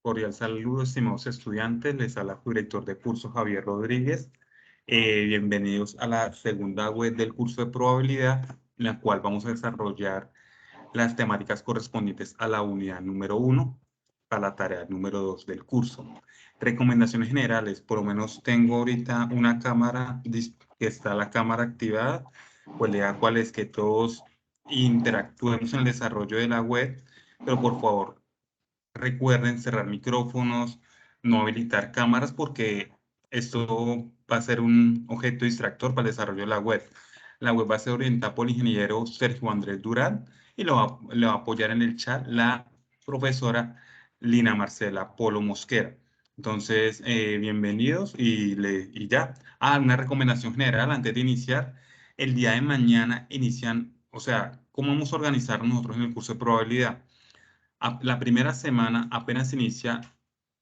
Cordial saludo, estimados estudiantes. Les habla su director de curso, Javier Rodríguez. Bienvenidos a la segunda web del curso de probabilidad, en la cual vamos a desarrollar las temáticas correspondientes a la unidad número 1, a la tarea número 2 del curso. Recomendaciones generales. Por lo menos tengo ahorita una cámara, que está la cámara activada. Pues la idea cuál es que todos interactuemos en el desarrollo de la web, pero por favor, recuerden cerrar micrófonos, no habilitar cámaras porque esto va a ser un objeto distractor para el desarrollo de la web. La web va a ser orientada por el ingeniero Sergio Andrés Durán y le va a apoyar en el chat la profesora Lina Marcela Polo Mosquera. Entonces, bienvenidos y ya. Una recomendación general antes de iniciar. El día de mañana inician, o sea, ¿cómo vamos a organizar nosotros en el curso de probabilidad? La primera semana apenas inicia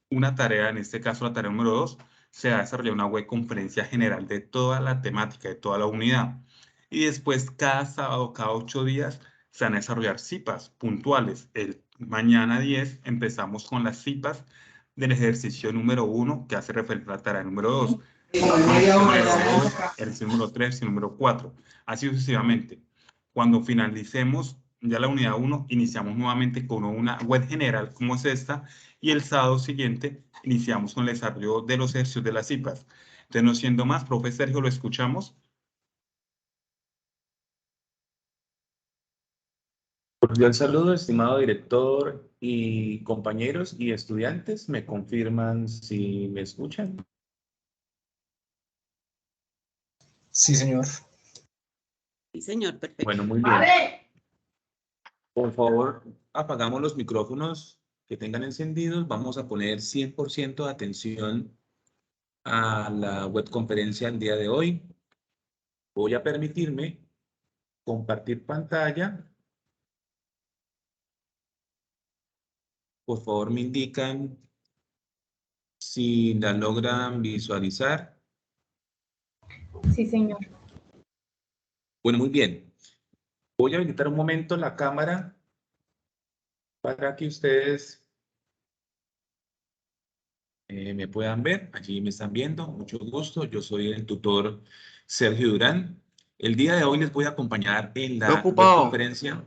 una tarea, en este caso la tarea número 2, se va a desarrollar una web conferencia general de toda la temática, de toda la unidad. Y después, cada sábado, cada 8 días, se van a desarrollar cipas puntuales. Mañana 10 empezamos con las cipas del ejercicio número 1, que hace referencia a la tarea número 2. Ejercicio número 3 y número 4. Así sucesivamente. Cuando finalicemos ya la unidad 1, iniciamos nuevamente con una web general como es esta, y el sábado siguiente iniciamos con el desarrollo de los ejercicios de las cipas. Entonces, no siendo más, profe Sergio, lo escuchamos. Cordial saludo, estimado director y compañeros y estudiantes. ¿Me confirman si me escuchan? Sí, señor. Sí, señor, perfecto. Bueno, muy bien. Por favor, apagamos los micrófonos que tengan encendidos. Vamos a poner 100% de atención a la webconferencia el día de hoy. Voy a permitirme compartir pantalla. Por favor, me indican si la logran visualizar. Sí, señor. Bueno, muy bien. Voy a habilitar un momento la cámara para que ustedes me puedan ver. Allí me están viendo. Mucho gusto. Yo soy el tutor Sergio Durán. El día de hoy les voy a acompañar en la conferencia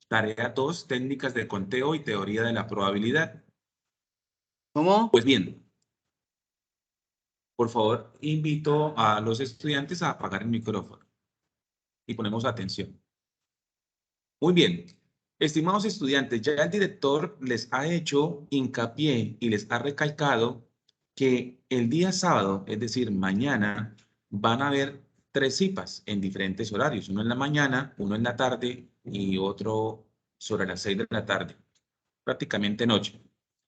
Tarea 2, Técnicas de Conteo y Teoría de la Probabilidad. ¿Cómo? Pues bien, por favor, invito a los estudiantes a apagar el micrófono y ponemos atención. Muy bien. Estimados estudiantes, ya el director les ha hecho hincapié y les ha recalcado que el día sábado, es decir, mañana, van a haber 3 cipas en diferentes horarios. Uno en la mañana, uno en la tarde y otro sobre las 6 de la tarde, prácticamente noche,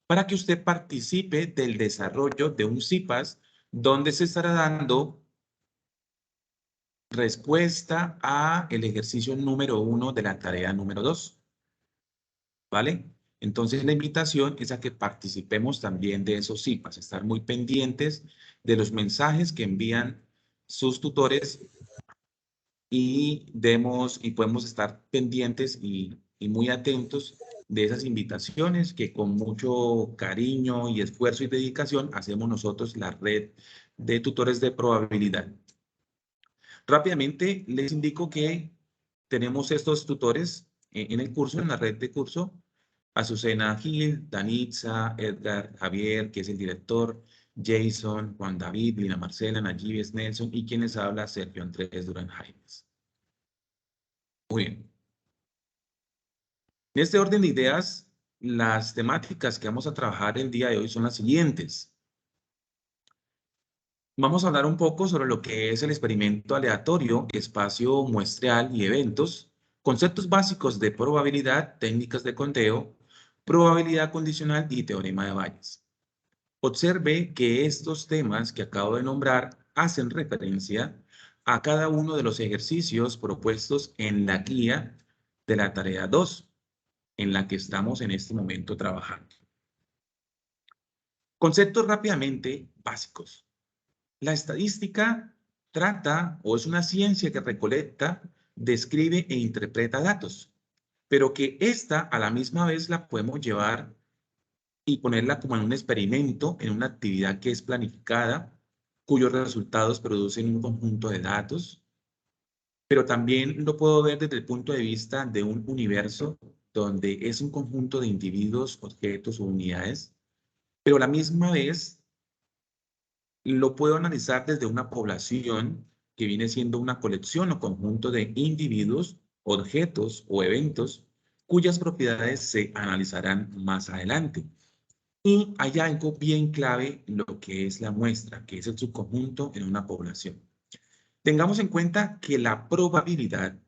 para que usted participe del desarrollo de un cipas donde se estará dando respuesta a el ejercicio número 1 de la tarea número 2. ¿Vale? Entonces la invitación es a que participemos también de esos cipas, estar muy pendientes de los mensajes que envían sus tutores y podemos estar pendientes y muy atentos de esas invitaciones que con mucho cariño y esfuerzo y dedicación hacemos nosotros la red de tutores de probabilidad. Rápidamente les indico que tenemos estos tutores en el curso, en la red de curso. Azucena Gil, Danitza, Edgar, Javier, que es el director, Jason, Juan David, Lina Marcela, Nayibes, Nelson y quienes habla Sergio Andrés Durán Jaimes. Muy bien. En este orden de ideas, las temáticas que vamos a trabajar el día de hoy son las siguientes. Vamos a hablar un poco sobre lo que es el experimento aleatorio, espacio muestreal y eventos, conceptos básicos de probabilidad, técnicas de conteo, probabilidad condicional y teorema de Bayes. Observe que estos temas que acabo de nombrar hacen referencia a cada uno de los ejercicios propuestos en la guía de la tarea 2, en la que estamos en este momento trabajando. Conceptos rápidamente básicos. La estadística trata o es una ciencia que recolecta, describe e interpreta datos, pero que esta a la misma vez la podemos llevar y ponerla como en un experimento, en una actividad que es planificada, cuyos resultados producen un conjunto de datos, pero también lo puedo ver desde el punto de vista de un universo donde es un conjunto de individuos, objetos o unidades, pero a la misma vez lo puedo analizar desde una población que viene siendo una colección o conjunto de individuos, objetos o eventos cuyas propiedades se analizarán más adelante. Y hay algo bien clave en lo que es la muestra, que es el subconjunto en una población. Tengamos en cuenta que la probabilidad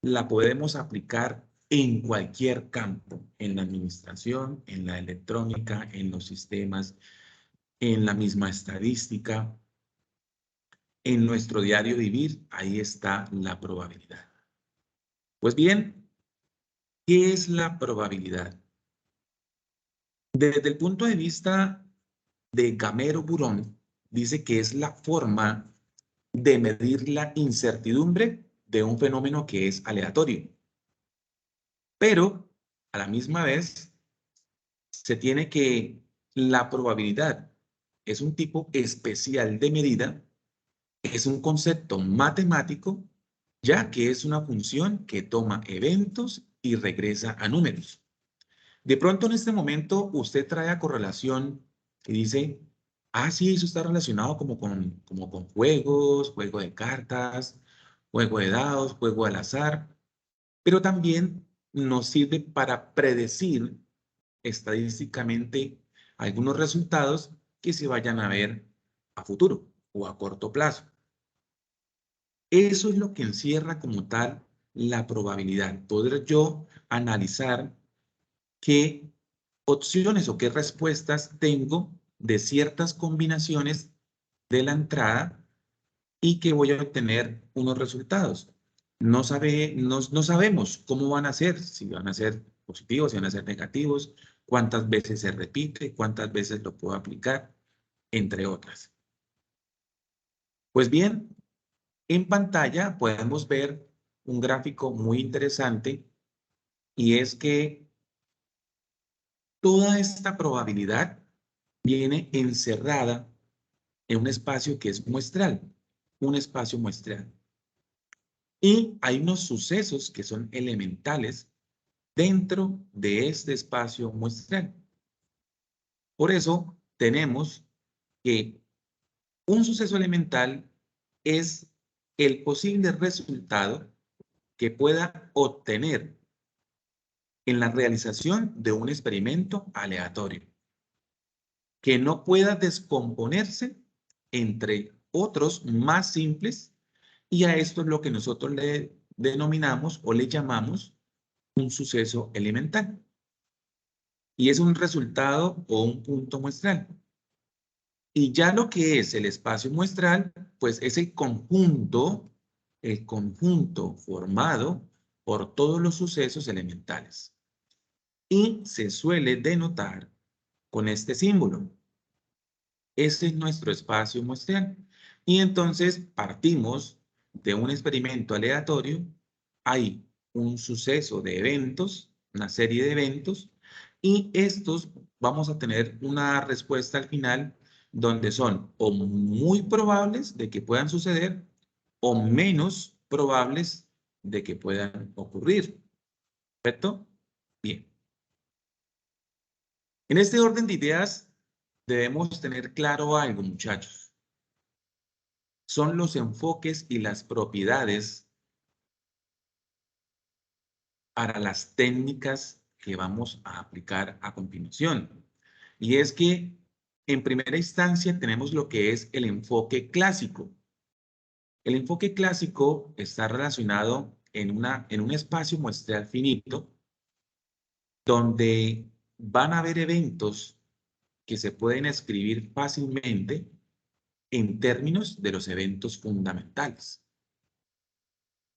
la podemos aplicar en cualquier campo, en la administración, en la electrónica, en los sistemas, en la misma estadística, en nuestro diario vivir, ahí está la probabilidad. Pues bien, ¿qué es la probabilidad? Desde el punto de vista de Gamero-Burón, dice que es la forma de medir la incertidumbre de un fenómeno que es aleatorio. Pero, a la misma vez, se tiene que la probabilidad es un tipo especial de medida, es un concepto matemático, ya que es una función que toma eventos y regresa a números. De pronto en este momento usted trae a correlación y dice, ah, sí, eso está relacionado como con juegos, juego de cartas, juego de dados, juego al azar, pero también nos sirve para predecir estadísticamente algunos resultados que se vayan a ver a futuro o a corto plazo. Eso es lo que encierra como tal la probabilidad. Poder yo analizar qué opciones o qué respuestas tengo de ciertas combinaciones de la entrada y que voy a obtener unos resultados. No sabemos cómo van a ser, si van a ser positivos, si van a ser negativos, cuántas veces se repite, cuántas veces lo puedo aplicar, entre otras. Pues bien, en pantalla podemos ver un gráfico muy interesante y es que toda esta probabilidad viene encerrada en un espacio que es muestral, un espacio muestral. Y hay unos sucesos que son elementales dentro de este espacio muestral. Por eso tenemos que un suceso elemental es el posible resultado que pueda obtener en la realización de un experimento aleatorio, que no pueda descomponerse entre otros más simples, y a esto es lo que nosotros le denominamos o le llamamos un suceso elemental. Y es un resultado o un punto muestral. Y ya lo que es el espacio muestral, pues es el conjunto formado por todos los sucesos elementales. Y se suele denotar con este símbolo. Este es nuestro espacio muestral. Y entonces partimos de un experimento aleatorio. Hay un suceso de eventos, una serie de eventos, y estos vamos a tener una respuesta al final donde son o muy probables de que puedan suceder o menos probables de que puedan ocurrir. ¿Correcto? Bien. En este orden de ideas debemos tener claro algo, muchachos. Son los enfoques y las propiedades para las técnicas que vamos a aplicar a continuación. Y es que en primera instancia tenemos lo que es el enfoque clásico. El enfoque clásico está relacionado en un espacio muestral finito donde van a haber eventos que se pueden escribir fácilmente en términos de los eventos fundamentales.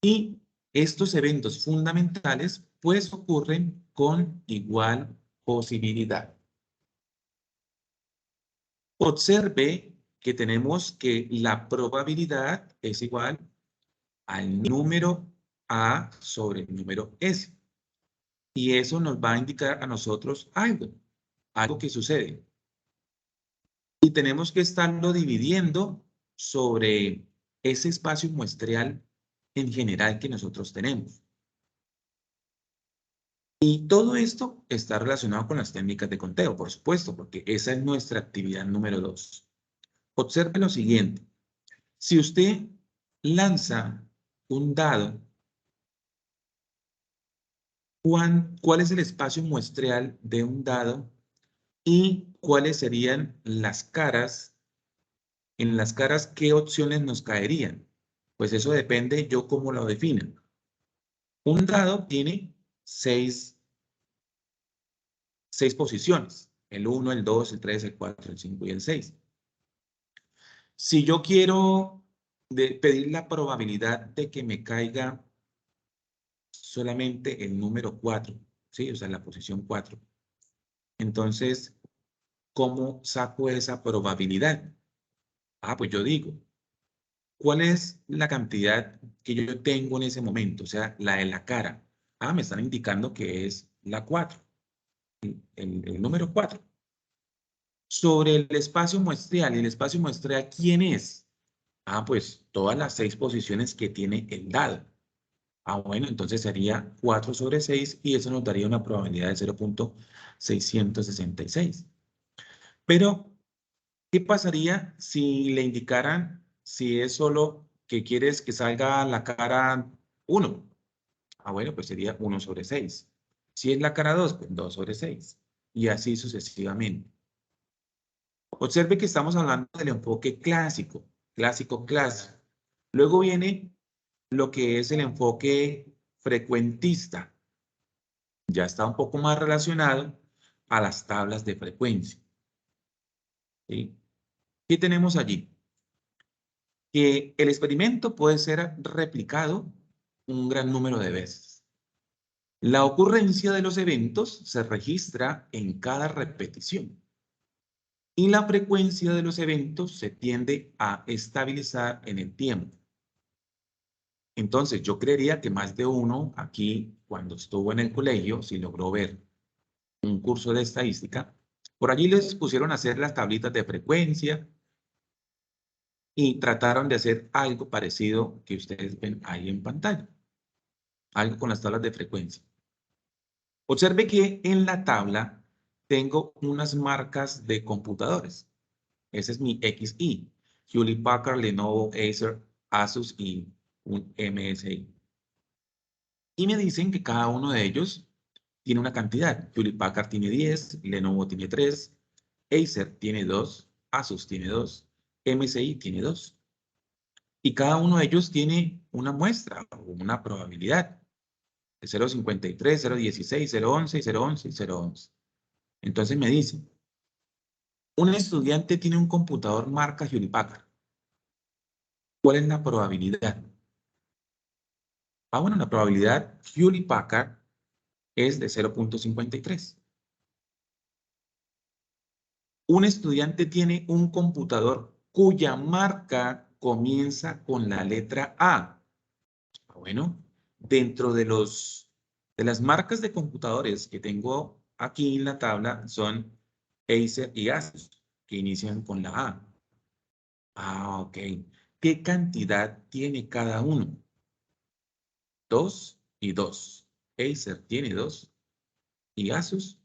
Y estos eventos fundamentales pues ocurren con igual posibilidad. Observe que tenemos que la probabilidad es igual al número A sobre el número S. Y eso nos va a indicar a nosotros algo. algo que sucede. Y tenemos que estarlo dividiendo sobre ese espacio muestreal en general que nosotros tenemos. Y todo esto está relacionado con las técnicas de conteo, por supuesto, porque esa es nuestra actividad número 2. Observe lo siguiente. Si usted lanza un dado, ¿cuál es el espacio muestreal de un dado? ¿Y cuáles serían las caras? En las caras, ¿qué opciones nos caerían? Pues eso depende yo cómo lo defina. Un dado tiene seis posiciones. El 1, el 2, el 3, el 4, el 5 y el 6. Si yo quiero pedir la probabilidad de que me caiga solamente el número 4, ¿sí? O sea, la posición 4. Entonces, ¿cómo saco esa probabilidad? Pues yo digo, ¿cuál es la cantidad que yo tengo en ese momento? O sea, la de la cara. Me están indicando que es la 4, el número 4. Sobre el espacio muestreal, ¿y el espacio muestreal quién es? Pues todas las 6 posiciones que tiene el dado. Bueno, entonces sería 4 sobre 6 y eso nos daría una probabilidad de 0.666. Pero, ¿qué pasaría si le indicaran si es solo que quieres que salga la cara 1? Bueno, pues sería 1 sobre 6. Si es la cara 2, pues 2 sobre 6. Y así sucesivamente. Observe que estamos hablando del enfoque clásico. Clásico. Luego viene lo que es el enfoque frecuentista. Ya está un poco más relacionado a las tablas de frecuencia. ¿Sí? ¿Qué tenemos allí? Que el experimento puede ser replicado un gran número de veces. La ocurrencia de los eventos se registra en cada repetición. Y la frecuencia de los eventos se tiende a estabilizar en el tiempo. Entonces, yo creería que más de uno aquí, cuando estuvo en el colegio, si logró ver un curso de estadística, por allí les pusieron a hacer las tablitas de frecuencia y trataron de hacer algo parecido que ustedes ven ahí en pantalla. Algo con las tablas de frecuencia. Observe que en la tabla tengo unas marcas de computadores. Ese es mi XI. Hewlett Packard, Lenovo, Acer, Asus y un MSI. Y me dicen que cada uno de ellos tiene una cantidad. Hewlett Packard tiene 10, Lenovo tiene 3, Acer tiene 2, Asus tiene 2, MSI tiene 2. Y cada uno de ellos tiene una muestra o una probabilidad de 0.53, 0.16, 0.11, 0.11 y 0.11. Entonces me dicen, un estudiante tiene un computador marca Hewlett Packard. ¿Cuál es la probabilidad? Bueno, la probabilidad Hewlett Packard es de 0.53. Un estudiante tiene un computador cuya marca comienza con la letra A. Bueno, dentro de las marcas de computadores que tengo aquí en la tabla son Acer y Asus, que inician con la A. Ok. ¿Qué cantidad tiene cada uno? 2 y 2. Acer tiene 2 y Asus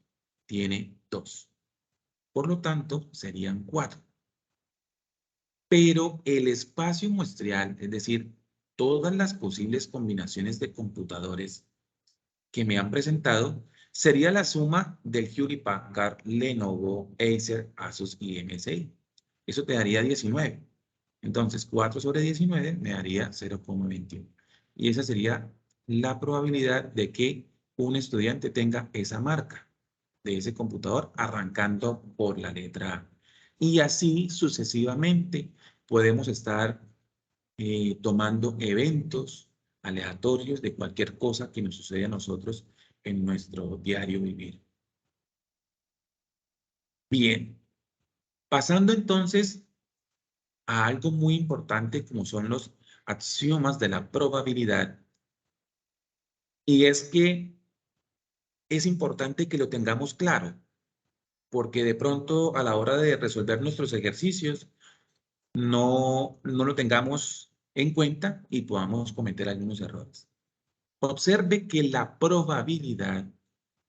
tiene 2. Por lo tanto, serían 4. Pero el espacio muestreal, es decir, todas las posibles combinaciones de computadores que me han presentado, sería la suma del Hewlett Packard, Lenovo, Acer, Asus y MSI. Eso te daría 19. Entonces, 4 sobre 19 me daría 0.21. Y esa sería la probabilidad de que un estudiante tenga esa marca de ese computador arrancando por la letra A. Y así sucesivamente podemos estar tomando eventos aleatorios de cualquier cosa que nos suceda a nosotros en nuestro diario vivir. Bien, pasando entonces a algo muy importante como son los axiomas de la probabilidad. Y es que es importante que lo tengamos claro, porque de pronto a la hora de resolver nuestros ejercicios no lo tengamos en cuenta y podamos cometer algunos errores. Observe que la probabilidad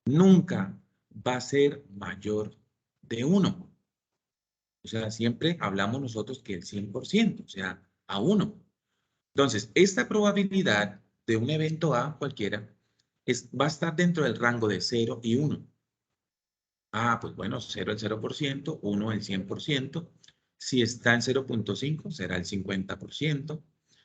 nunca va a ser mayor de 1. O sea, siempre hablamos nosotros que el 100%, o sea, a 1. Entonces, esta probabilidad de un evento A cualquiera va a estar dentro del rango de 0 y 1. Ah, pues bueno, 0 el 0%, 1 el 100%. Si está en 0.5, será el 50%.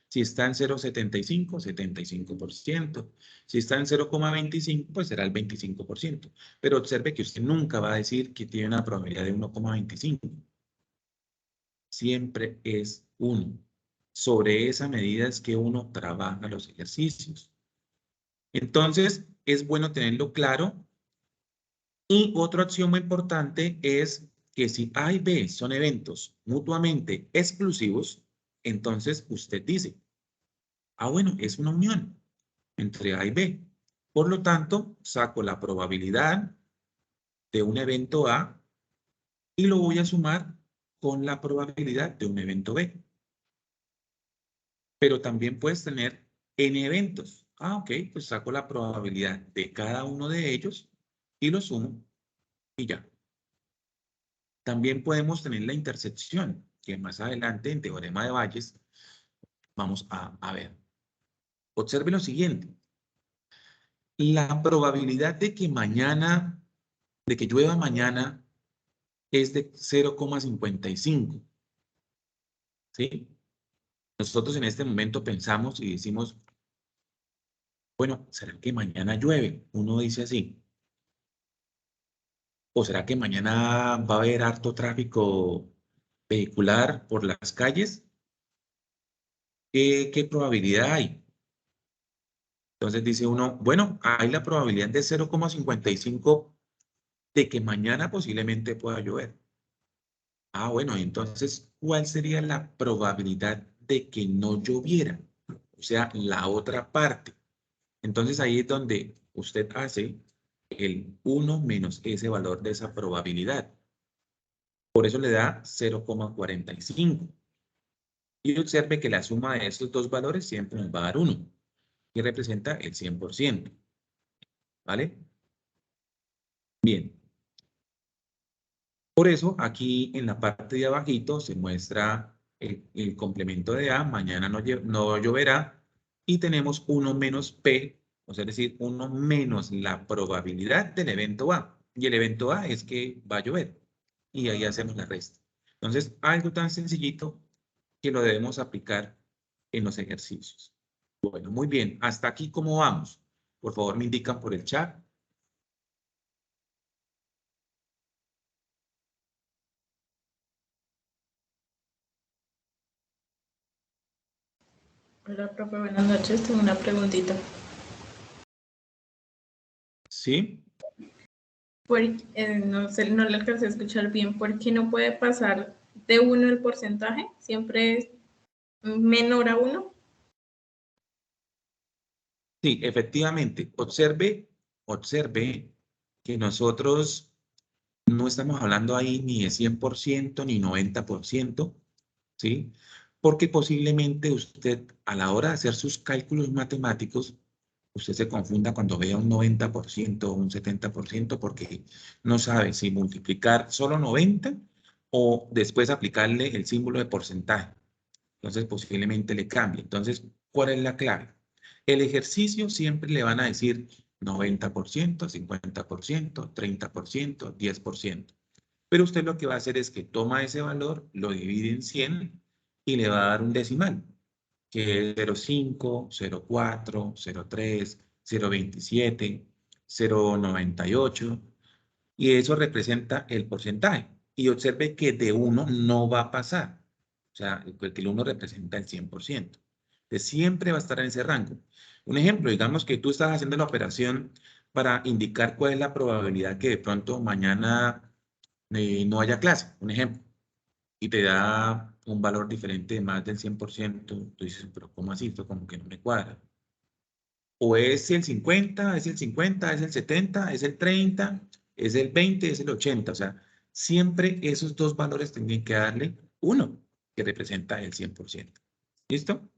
Si está en 0.75, 75%. Si está en 0.25, pues será el 25%. Pero observe que usted nunca va a decir que tiene una probabilidad de 1.25. Siempre es 1. Sobre esa medida es que uno trabaja los ejercicios. Entonces, es bueno tenerlo claro. Y otra opción muy importante es que si A y B son eventos mutuamente exclusivos, entonces usted dice, ah, bueno, es una unión entre A y B. Por lo tanto, saco la probabilidad de un evento A y lo voy a sumar con la probabilidad de un evento B. Pero también puedes tener N eventos. Ah, ok, pues saco la probabilidad de cada uno de ellos y lo sumo y ya. También podemos tener la intersección, que más adelante en Teorema de Bayes vamos a ver. Observe lo siguiente. La probabilidad de que llueva mañana es de 0,55. ¿Sí? Nosotros en este momento pensamos y decimos, bueno, ¿será que mañana llueve? Uno dice así. ¿O será que mañana va a haber harto tráfico vehicular por las calles? ¿Qué probabilidad hay? Entonces dice uno, bueno, hay la probabilidad de 0,55 de que mañana posiblemente pueda llover. Ah, bueno, entonces, ¿cuál sería la probabilidad de que no lloviera? O sea, la otra parte. Entonces ahí es donde usted hace el 1 menos ese valor de esa probabilidad. Por eso le da 0,45. Y observe que la suma de estos dos valores siempre nos va a dar 1, que representa el 100%. ¿Vale? Bien. Por eso aquí en la parte de abajito se muestra el complemento de A, mañana no lloverá, y tenemos 1 menos P, o sea, es decir, 1 menos la probabilidad del evento A. Y el evento A es que va a llover. Y ahí hacemos la resta. Entonces, algo tan sencillito que lo debemos aplicar en los ejercicios. Bueno, muy bien. Hasta aquí, ¿cómo vamos? Por favor, me indican por el chat. Hola, profe, buenas noches. Tengo una preguntita. ¿Sí? No sé, no le alcancé a escuchar bien. ¿Por qué no puede pasar de 1 el porcentaje? ¿Siempre es menor a 1? Sí, efectivamente. Observe que nosotros no estamos hablando ahí ni de 100% ni 90%, ¿sí? Porque posiblemente usted, a la hora de hacer sus cálculos matemáticos, usted se confunda cuando vea un 90% o un 70%, porque no sabe si multiplicar solo 90 o después aplicarle el símbolo de porcentaje. Entonces, posiblemente le cambie. Entonces, ¿cuál es la clave? El ejercicio siempre le van a decir 90%, 50%, 30%, 10%. Pero usted lo que va a hacer es que toma ese valor, lo divide en 100 y le va a dar un decimal, que es 0,5, 0,4, 0,3, 0,27, 0,98, y eso representa el porcentaje. Y observe que de 1 no va a pasar. O sea, porque el 1 representa el 100%. Entonces, siempre va a estar en ese rango. Un ejemplo, digamos que tú estás haciendo la operación para indicar cuál es la probabilidad que de pronto mañana no haya clase, un ejemplo, y te da un valor diferente de más del 100%, tú dices, pero ¿cómo así? Esto como que no me cuadra. O es el 50, es el 50, es el 70, es el 30, es el 20, es el 80. O sea, siempre esos dos valores tendrían que darle 1, que representa el 100%. ¿Listo?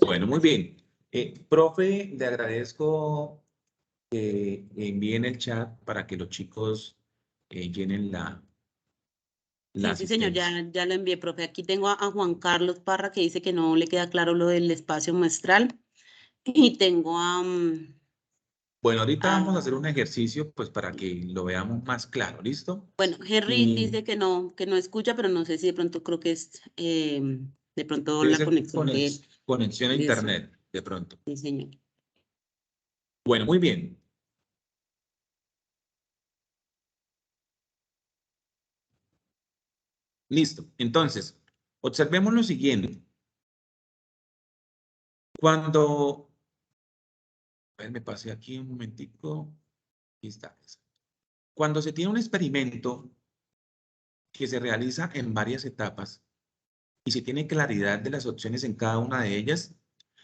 Bueno, muy bien. Profe, le agradezco que envíen el chat para que los chicos llenen la Sí, señor, asistencia. ya lo envié, profe. Aquí tengo a Juan Carlos Parra que dice que no le queda claro lo del espacio muestral. Y tengo Bueno, ahorita vamos a hacer a- un ejercicio pues para que lo veamos más claro, ¿listo? bueno, Henry Y dice que no escucha, pero no sé si de pronto creo que es de pronto debe la ser conexión conexión a de eso. internet, de pronto. Sí, señor. Bueno, muy bien. Listo. Entonces, observemos lo siguiente. Cuando, a ver, me pasé aquí un momentico. Aquí está. Cuando se tiene un experimento que se realiza en varias etapas y se tiene claridad de las opciones en cada una de ellas,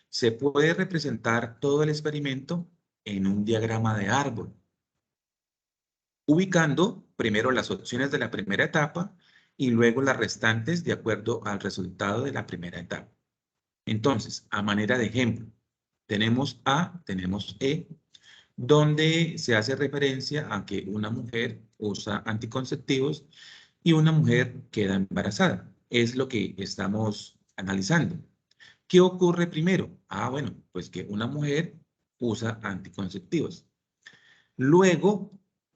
se puede representar todo el experimento en un diagrama de árbol, ubicando primero las opciones de la primera etapa y luego las restantes de acuerdo al resultado de la primera etapa. Entonces, a manera de ejemplo, tenemos A, tenemos E, donde se hace referencia a que una mujer usa anticonceptivos y una mujer queda embarazada. Es lo que estamos analizando. ¿Qué ocurre primero? Ah, bueno, pues que una mujer usa anticonceptivos. Luego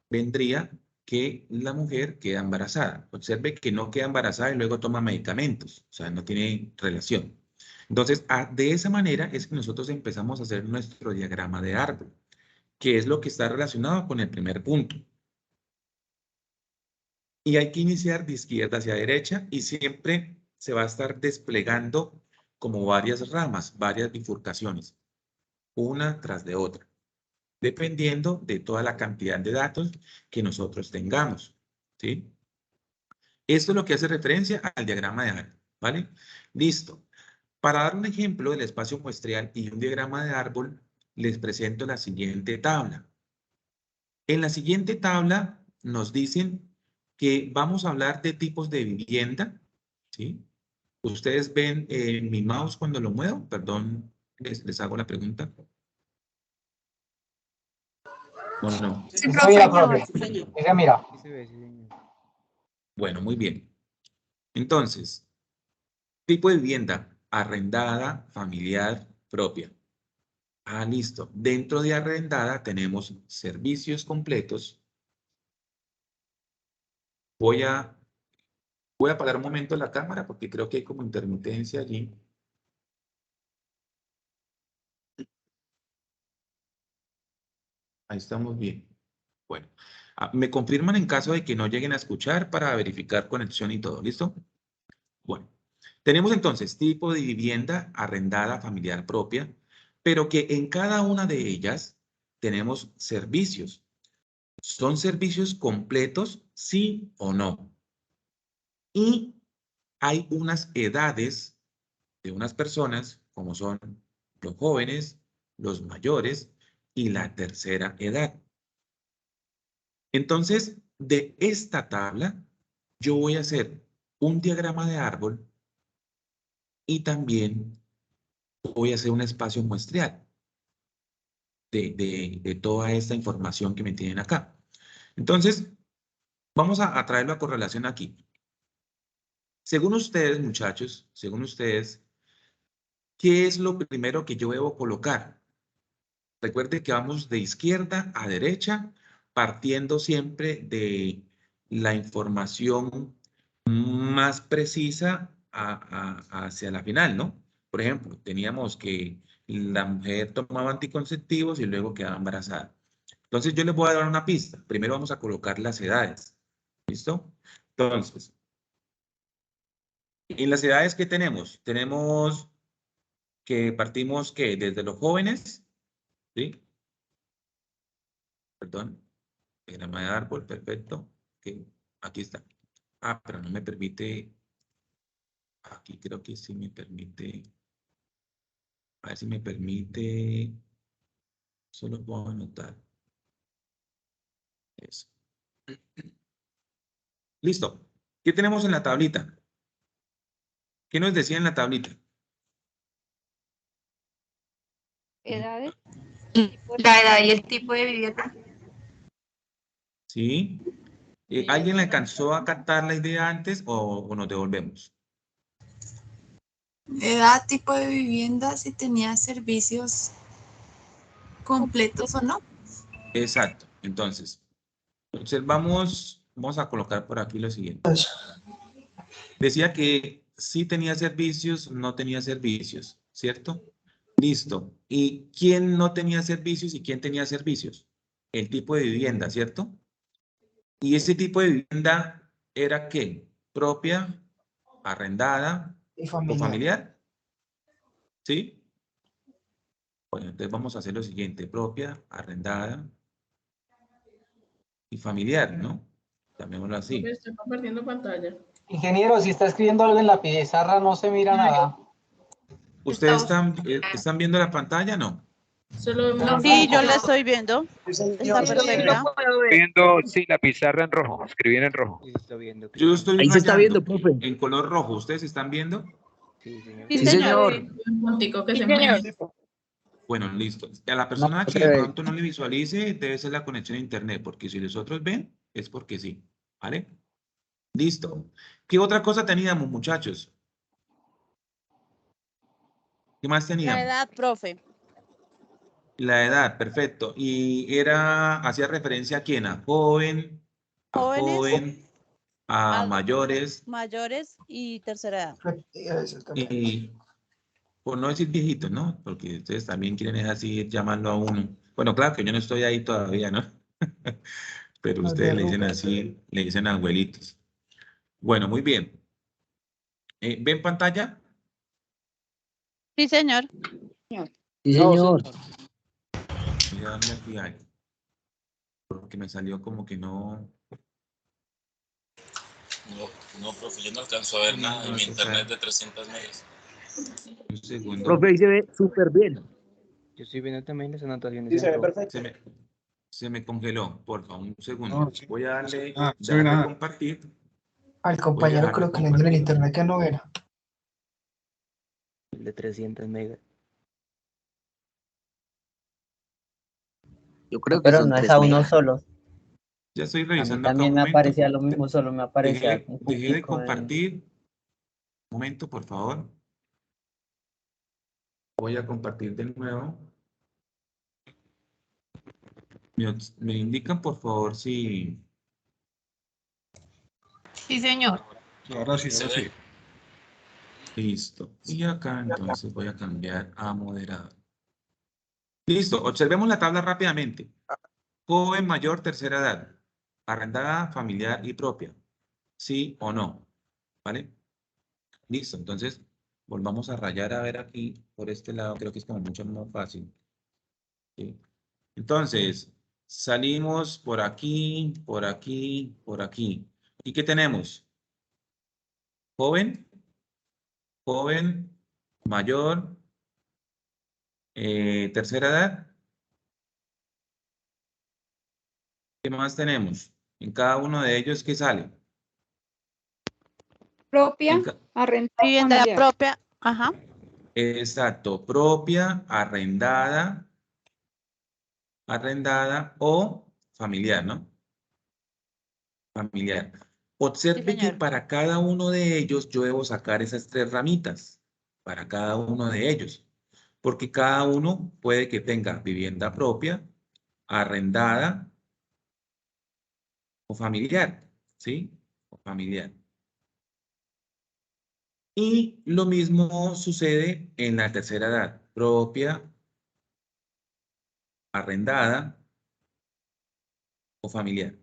vendría que la mujer queda embarazada. Observe que no queda embarazada y luego toma medicamentos, o sea, no tiene relación. Entonces, de esa manera es que nosotros empezamos a hacer nuestro diagrama de árbol, que es lo que está relacionado con el primer punto. Y hay que iniciar de izquierda hacia derecha y siempre se va a estar desplegando como varias ramas, varias bifurcaciones, una tras de otra, dependiendo de toda la cantidad de datos que nosotros tengamos, ¿sí? Esto es lo que hace referencia al diagrama de árbol, ¿vale? Listo. Para dar un ejemplo del espacio muestreal y un diagrama de árbol, les presento la siguiente tabla. En la siguiente tabla nos dicen que vamos a hablar de tipos de vivienda, ¿sí? ¿Ustedes ven mi mouse cuando lo muevo? Perdón, les hago la pregunta. Bueno, Sí, mira, profe. Sí, señor. Ella mira. bueno, muy bien. Entonces, tipo de vivienda, arrendada, familiar, propia. Ah, listo. Dentro de arrendada tenemos servicios completos. Voy a apagar un momento la cámara porque creo que hay como intermitencia allí. Ahí estamos bien. Bueno, me confirman en caso de que no lleguen a escuchar para verificar conexión y todo. ¿Listo? Bueno, tenemos entonces tipo de vivienda arrendada familiar propia, pero que en cada una de ellas tenemos servicios. ¿Son servicios completos, sí o no? Y hay unas edades de unas personas, como son los jóvenes, los mayores y la tercera edad. Entonces, de esta tabla, yo voy a hacer un diagrama de árbol y también voy a hacer un espacio muestreal de toda esta información que me tienen acá. Entonces, vamos a traerlo a correlación aquí. Según ustedes, muchachos, según ustedes, ¿qué es lo primero que yo debo colocar? Recuerde que vamos de izquierda a derecha, partiendo siempre de la información más precisa hacia la final, ¿no? Por ejemplo, teníamos que la mujer tomaba anticonceptivos y luego quedaba embarazada. Entonces yo les voy a dar una pista. Primero vamos a colocar las edades. ¿Listo? Entonces, en las edades que tenemos que partimos que desde los jóvenes, ¿sí? Perdón. Diagrama de árbol, perfecto. Ok, aquí está. Ah, pero no me permite. Aquí creo que sí me permite. A ver si me permite. Solo puedo anotar. Eso. Listo. ¿Qué tenemos en la tablita? ¿Qué nos decía en la tablita? Edades. La edad y el tipo de vivienda. ¿Sí? ¿Alguien le alcanzó a captar la idea antes o nos devolvemos? Edad, tipo de vivienda, si tenía servicios completos o no. Exacto. Entonces, observamos, vamos a colocar por aquí lo siguiente. Decía que sí tenía servicios, no tenía servicios, ¿cierto? Listo. ¿Y quién no tenía servicios y quién tenía servicios? El tipo de vivienda, ¿cierto? ¿Y ese tipo de vivienda era qué? ¿Propia, arrendada o familiar? ¿Sí? Bueno, entonces vamos a hacer lo siguiente. Propia, arrendada y familiar, ¿no? Llamémoslo así. Estoy compartiendo pantalla. Ingeniero, si está escribiendo algo en la pizarra, no se mira nada. ¿Ustedes están viendo la pantalla? No. Solo vemos Sí, yo la estoy viendo. Está perfecta. Viendo, sí, la pizarra en rojo, escribir en rojo. Yo estoy Ahí se está rayando viendo, profe. en color rojo. ¿Ustedes están viendo? Sí, Sí, señor. señor. un puntico que Sí, se señor. mueve. Bueno, listo. A la persona No, que de ok. pronto no le visualice, debe ser la conexión a internet, porque si los otros ven, es porque sí. ¿Vale? Listo. ¿Qué otra cosa teníamos, muchachos? ¿Qué más teníamos? La edad, profe. La edad, perfecto. ¿Y hacía referencia a quién? ¿A joven? ¿A Jóvenes, joven? ¿A adultos, mayores? mayores y tercera edad. Y por no decir viejitos, ¿no? Porque ustedes también quieren es así llamarlo a uno. Bueno, claro que yo no estoy ahí todavía, ¿no? Pero ustedes le dicen así, le dicen abuelitos. Bueno, muy bien. ¿Ven pantalla? Sí, señor. Sí, señor. Voy a darle aquí a él. Porque me salió como que no. No, profe, yo no alcanzo a ver nada en mi internet de 300 megas. Un segundo. Profe, ahí se ve súper bien. Yo estoy viendo también las anotaciones. Sí, se ve perfecto. Se me congeló, por favor, un segundo. No, sí. Voy a darle, se ve darle nada. compartir. Al Voy a compañero darle creo que le entra el compartir. internet que no era. De 300 megas. Yo creo que Pero son no es 3 a uno megas. solo. Ya estoy A mí revisando acá un también me momento. aparecía lo mismo, solo me aparecía un Dejé de puntico compartir. Un momento, por favor. Voy a compartir de nuevo. Me indican, por favor, si... Sí, señor. Ahora sí, ahora sí. Listo. Y acá entonces voy a cambiar a moderador. Listo. Observemos la tabla rápidamente. Joven, mayor, tercera edad. Arrendada, familiar y propia. ¿Sí o no? ¿Vale? Listo. Entonces, volvamos a rayar a ver aquí, por este lado. Creo que es como mucho más fácil. ¿Sí? Entonces, salimos por aquí, por aquí, por aquí. ¿Y qué tenemos? Joven, joven, mayor, tercera edad. ¿Qué más tenemos? En cada uno de ellos, ¿qué sale? Propia, arrendada, vivienda propia. Ajá. Exacto, propia, arrendada, o familiar, ¿no? Familiar. Observe Sí, que señor. para cada uno de ellos yo debo sacar esas 3 ramitas, para cada uno de ellos, porque cada uno puede que tenga vivienda propia, arrendada o familiar, ¿sí? O familiar. Y lo mismo sucede en la tercera edad, propia, arrendada o familiar.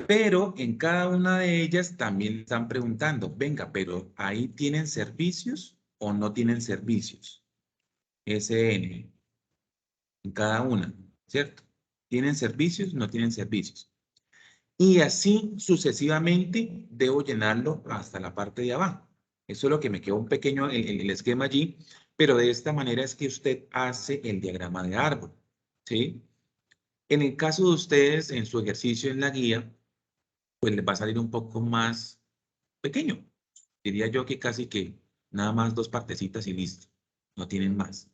Pero en cada una de ellas también están preguntando, venga, pero ¿ahí tienen servicios o no tienen servicios? SN, en cada una, ¿cierto? ¿Tienen servicios? ¿No tienen servicios? Y así sucesivamente debo llenarlo hasta la parte de abajo. Eso es lo que me quedó un pequeño el esquema allí, pero de esta manera es que usted hace el diagrama de árbol, ¿sí? En el caso de ustedes, en su ejercicio en la guía, pues les va a salir un poco más pequeño. Diría yo que casi que nada más 2 partecitas y listo. No tienen más.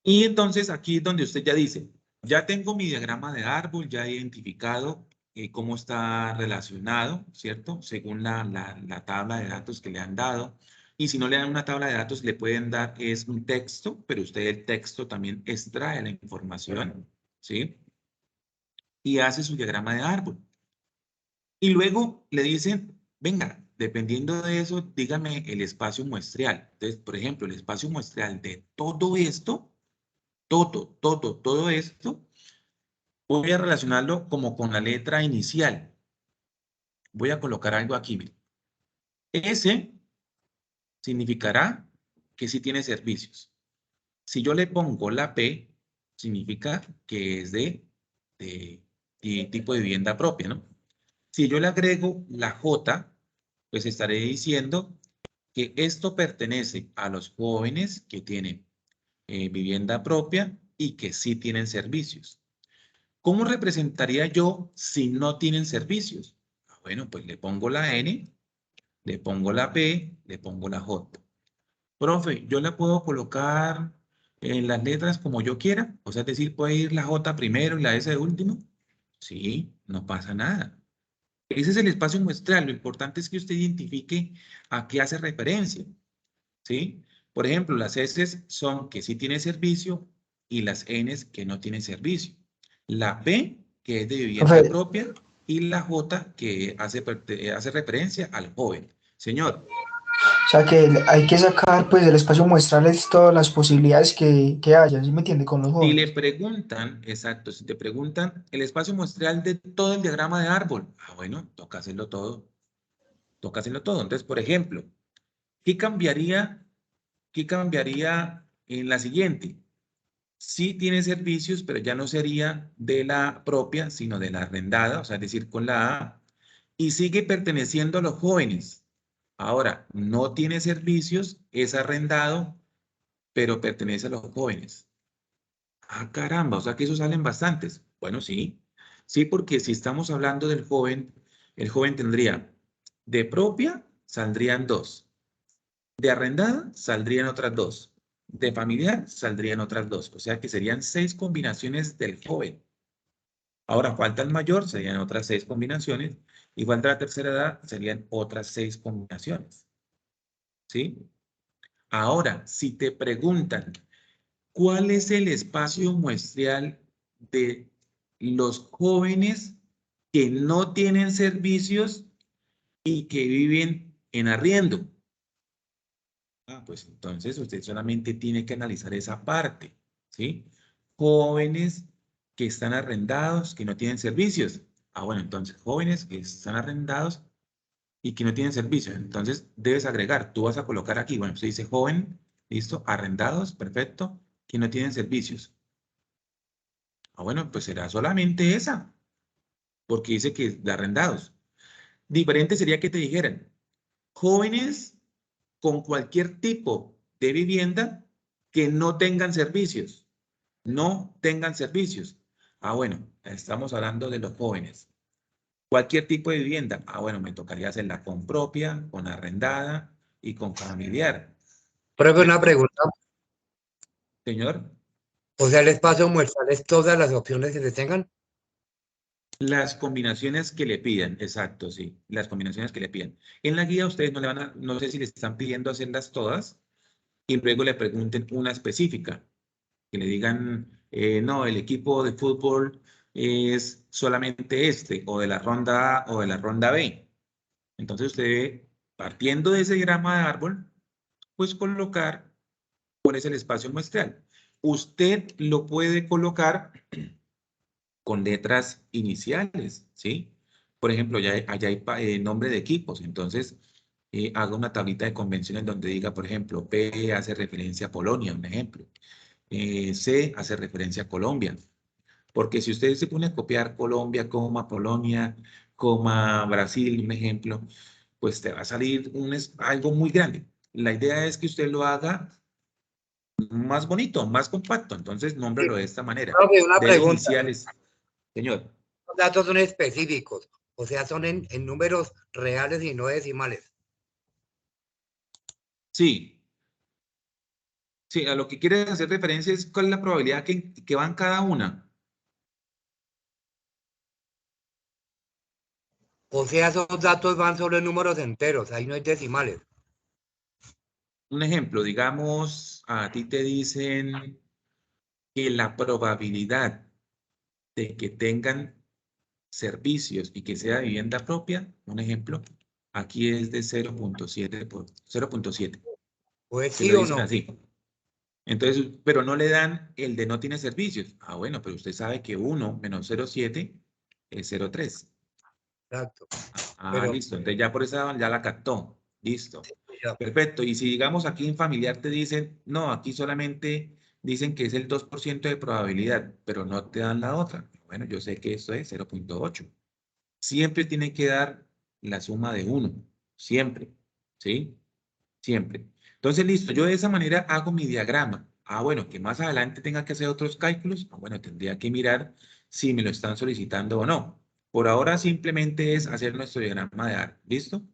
Y entonces aquí es donde usted ya dice, ya tengo mi diagrama de árbol, ya he identificado cómo está relacionado, ¿cierto? Según la tabla de datos que le han dado. Y si no le dan una tabla de datos, le pueden dar es un texto, pero usted el texto también extrae la información, ¿sí? Y hace su diagrama de árbol. Y luego le dicen, venga, dependiendo de eso, dígame el espacio muestreal. Entonces, por ejemplo, el espacio muestreal de todo esto, todo esto, voy a relacionarlo como con la letra inicial. Voy a colocar algo aquí, mire. S significará que sí tiene servicios. Si yo le pongo la P, significa que es de tipo de vivienda propia, ¿no? Si yo le agrego la J, pues estaré diciendo que esto pertenece a los jóvenes que tienen vivienda propia y que sí tienen servicios. ¿Cómo representaría yo si no tienen servicios? Bueno, pues le pongo la N, le pongo la P, le pongo la J. Profe, ¿yo la puedo colocar en las letras como yo quiera? O sea, es decir, ¿puede ir la J primero y la S de último? Sí, no pasa nada. Ese es el espacio muestral. Lo importante es que usted identifique a qué hace referencia, ¿sí? Por ejemplo, las S son que sí tiene servicio y las N que no tienen servicio. La P, que es de vivienda Profe, propia, y la J, que hace referencia al joven. Señor. o sea que hay que sacar pues del espacio muestrales todas las posibilidades que haya, ¿sí me entiende? Con los Si le jóvenes. preguntan, exacto, si te preguntan el espacio muestral de todo el diagrama de árbol, bueno, toca hacerlo todo. Toca hacerlo todo. Entonces, por ejemplo, ¿qué cambiaría en la siguiente? Sí tiene servicios, pero ya no sería de la propia, sino de la arrendada, o sea, es decir, con la A, y sigue perteneciendo a los jóvenes. Ahora, no tiene servicios, es arrendado, pero pertenece a los jóvenes. Ah, caramba, o sea que esos salen bastantes. Bueno, sí. Sí, porque si estamos hablando del joven, el joven tendría de propia, saldrían 2. De arrendada, saldrían otras 2. De familiar, saldrían otras 2. O sea que serían 6 combinaciones del joven. Ahora falta el mayor, serían otras 6 combinaciones. Y falta la tercera edad, serían otras 6 combinaciones. ¿Sí? Ahora, si te preguntan, ¿cuál es el espacio muestral de los jóvenes que no tienen servicios y que viven en arriendo? Pues entonces usted solamente tiene que analizar esa parte, ¿sí? Jóvenes que están arrendados, que no tienen servicios. Bueno, entonces jóvenes que están arrendados y que no tienen servicios. Entonces debes agregar, tú vas a colocar aquí, bueno, se dice joven, listo, arrendados, perfecto, que no tienen servicios. Bueno, pues será solamente esa, porque dice que es de arrendados. Diferente sería que te dijeran, jóvenes con cualquier tipo de vivienda que no tengan servicios. No tengan servicios. Bueno, estamos hablando de los jóvenes. Cualquier tipo de vivienda. Bueno, me tocaría hacerla con propia, con arrendada y con familiar. Profe, una pregunta. Señor. O sea, el espacio muestral es todas las opciones que se tengan. Las combinaciones que le piden, exacto, sí. Las combinaciones que le piden. En la guía ustedes no le van a, no sé si le están pidiendo hacerlas todas y luego le pregunten una específica. Que le digan, no, el equipo de fútbol es solamente este, o de la ronda A o de la ronda B. Entonces usted, partiendo de ese diagrama de árbol, pues colocar cuál es el espacio muestral. Usted lo puede colocar con letras iniciales, ¿sí? Por ejemplo, allá hay nombre de equipos, entonces haga una tablita de convenciones donde diga, por ejemplo, P hace referencia a Polonia, un ejemplo. C hace referencia a Colombia. Porque si usted se pone a copiar Colombia, coma, Polonia, coma, Brasil, un ejemplo, pues te va a salir algo muy grande. La idea es que usted lo haga más bonito, más compacto. Entonces, nómbralo de esta manera. Profe, una De pregunta. iniciales. Señor. Los datos son específicos. O sea, son en números reales y no decimales. Sí. Sí, a lo que quiere hacer referencia es cuál es la probabilidad que va en cada una. O sea, esos datos van solo en números enteros, ahí no hay decimales. Un ejemplo, digamos, a ti te dicen que la probabilidad de que tengan servicios y que sea vivienda propia, un ejemplo, aquí es de 0.7 por 0.7. Pues Se sí lo o dicen no. así. Entonces, pero no le dan el de no tiene servicios. Ah, bueno, pero usted sabe que 1 menos 0.7 es 0.3. Exacto. Ah, listo. Entonces ya por esa ya la captó. Listo. Perfecto. Y si digamos aquí en familiar te dicen, no, aquí solamente dicen que es el 2% de probabilidad, pero no te dan la otra. Bueno, yo sé que esto es 0.8. Siempre tiene que dar la suma de 1. Siempre. ¿Sí? Siempre. Entonces, listo. Yo de esa manera hago mi diagrama. Ah, bueno, que más adelante tenga que hacer otros cálculos. Ah, bueno, tendría que mirar si me lo están solicitando o no. Por ahora simplemente es hacer nuestro diagrama de AR. ¿Listo?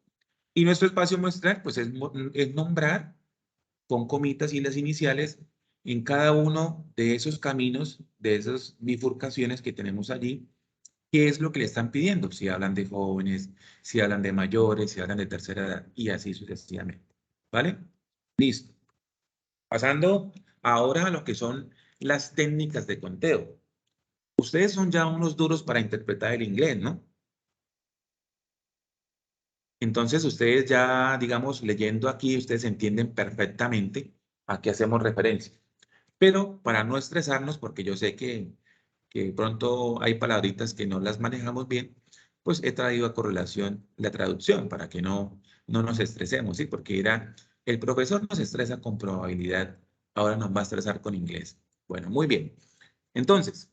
Y nuestro espacio muestral, pues es nombrar con comitas y las iniciales en cada uno de esos caminos, de esas bifurcaciones que tenemos allí, qué es lo que le están pidiendo. Si hablan de jóvenes, si hablan de mayores, si hablan de tercera edad y así sucesivamente. ¿Vale? Listo. Pasando ahora a lo que son las técnicas de conteo. Ustedes son ya unos duros para interpretar el inglés, ¿no? Entonces, ustedes ya, digamos, leyendo aquí, ustedes entienden perfectamente a qué hacemos referencia. Pero para no estresarnos, porque yo sé que pronto hay palabritas que no las manejamos bien, pues he traído a correlación la traducción para que no nos estresemos, ¿sí? Porque era, el profesor nos estresa con probabilidad, ahora nos va a estresar con inglés. Bueno, muy bien. Entonces,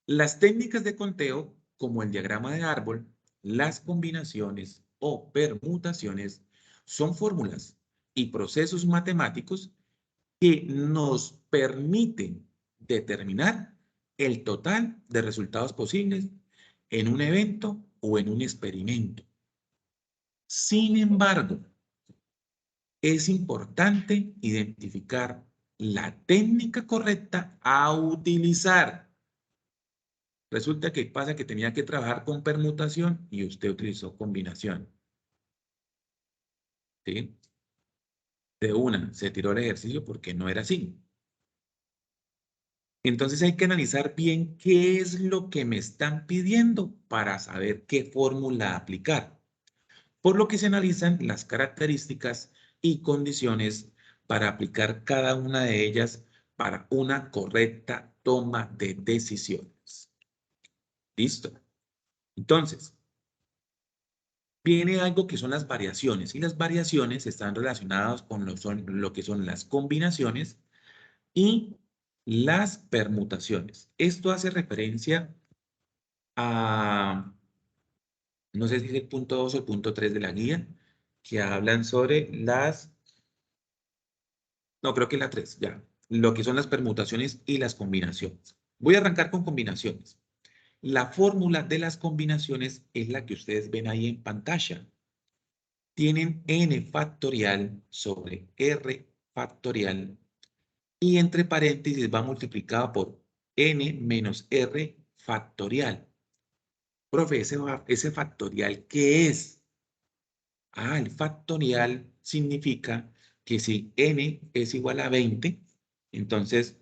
las técnicas de conteo, como el diagrama de árbol, las combinaciones o permutaciones, son fórmulas y procesos matemáticos que nos permiten determinar el total de resultados posibles en un evento o en un experimento. Sin embargo, es importante identificar la técnica correcta a utilizar. Resulta que pasa que tenía que trabajar con permutación y usted utilizó combinación. ¿Sí? De una, se tiró el ejercicio porque no era así. Entonces hay que analizar bien qué es lo que me están pidiendo para saber qué fórmula aplicar. Por lo que se analizan las características y condiciones para aplicar cada una de ellas para una correcta toma de decisiones. ¿Listo? Entonces, viene algo que son las variaciones, y las variaciones están relacionadas con lo que son las combinaciones y las permutaciones. Esto hace referencia a, no sé si es el punto 2 o el punto 3 de la guía, que hablan sobre no, creo que es la 3, ya, lo que son las permutaciones y las combinaciones. Voy a arrancar con combinaciones. La fórmula de las combinaciones es la que ustedes ven ahí en pantalla. Tienen n factorial sobre r factorial y entre paréntesis va multiplicado por n menos r factorial. Profe, ese factorial, ¿qué es? Ah, el factorial significa que si n es igual a 20, entonces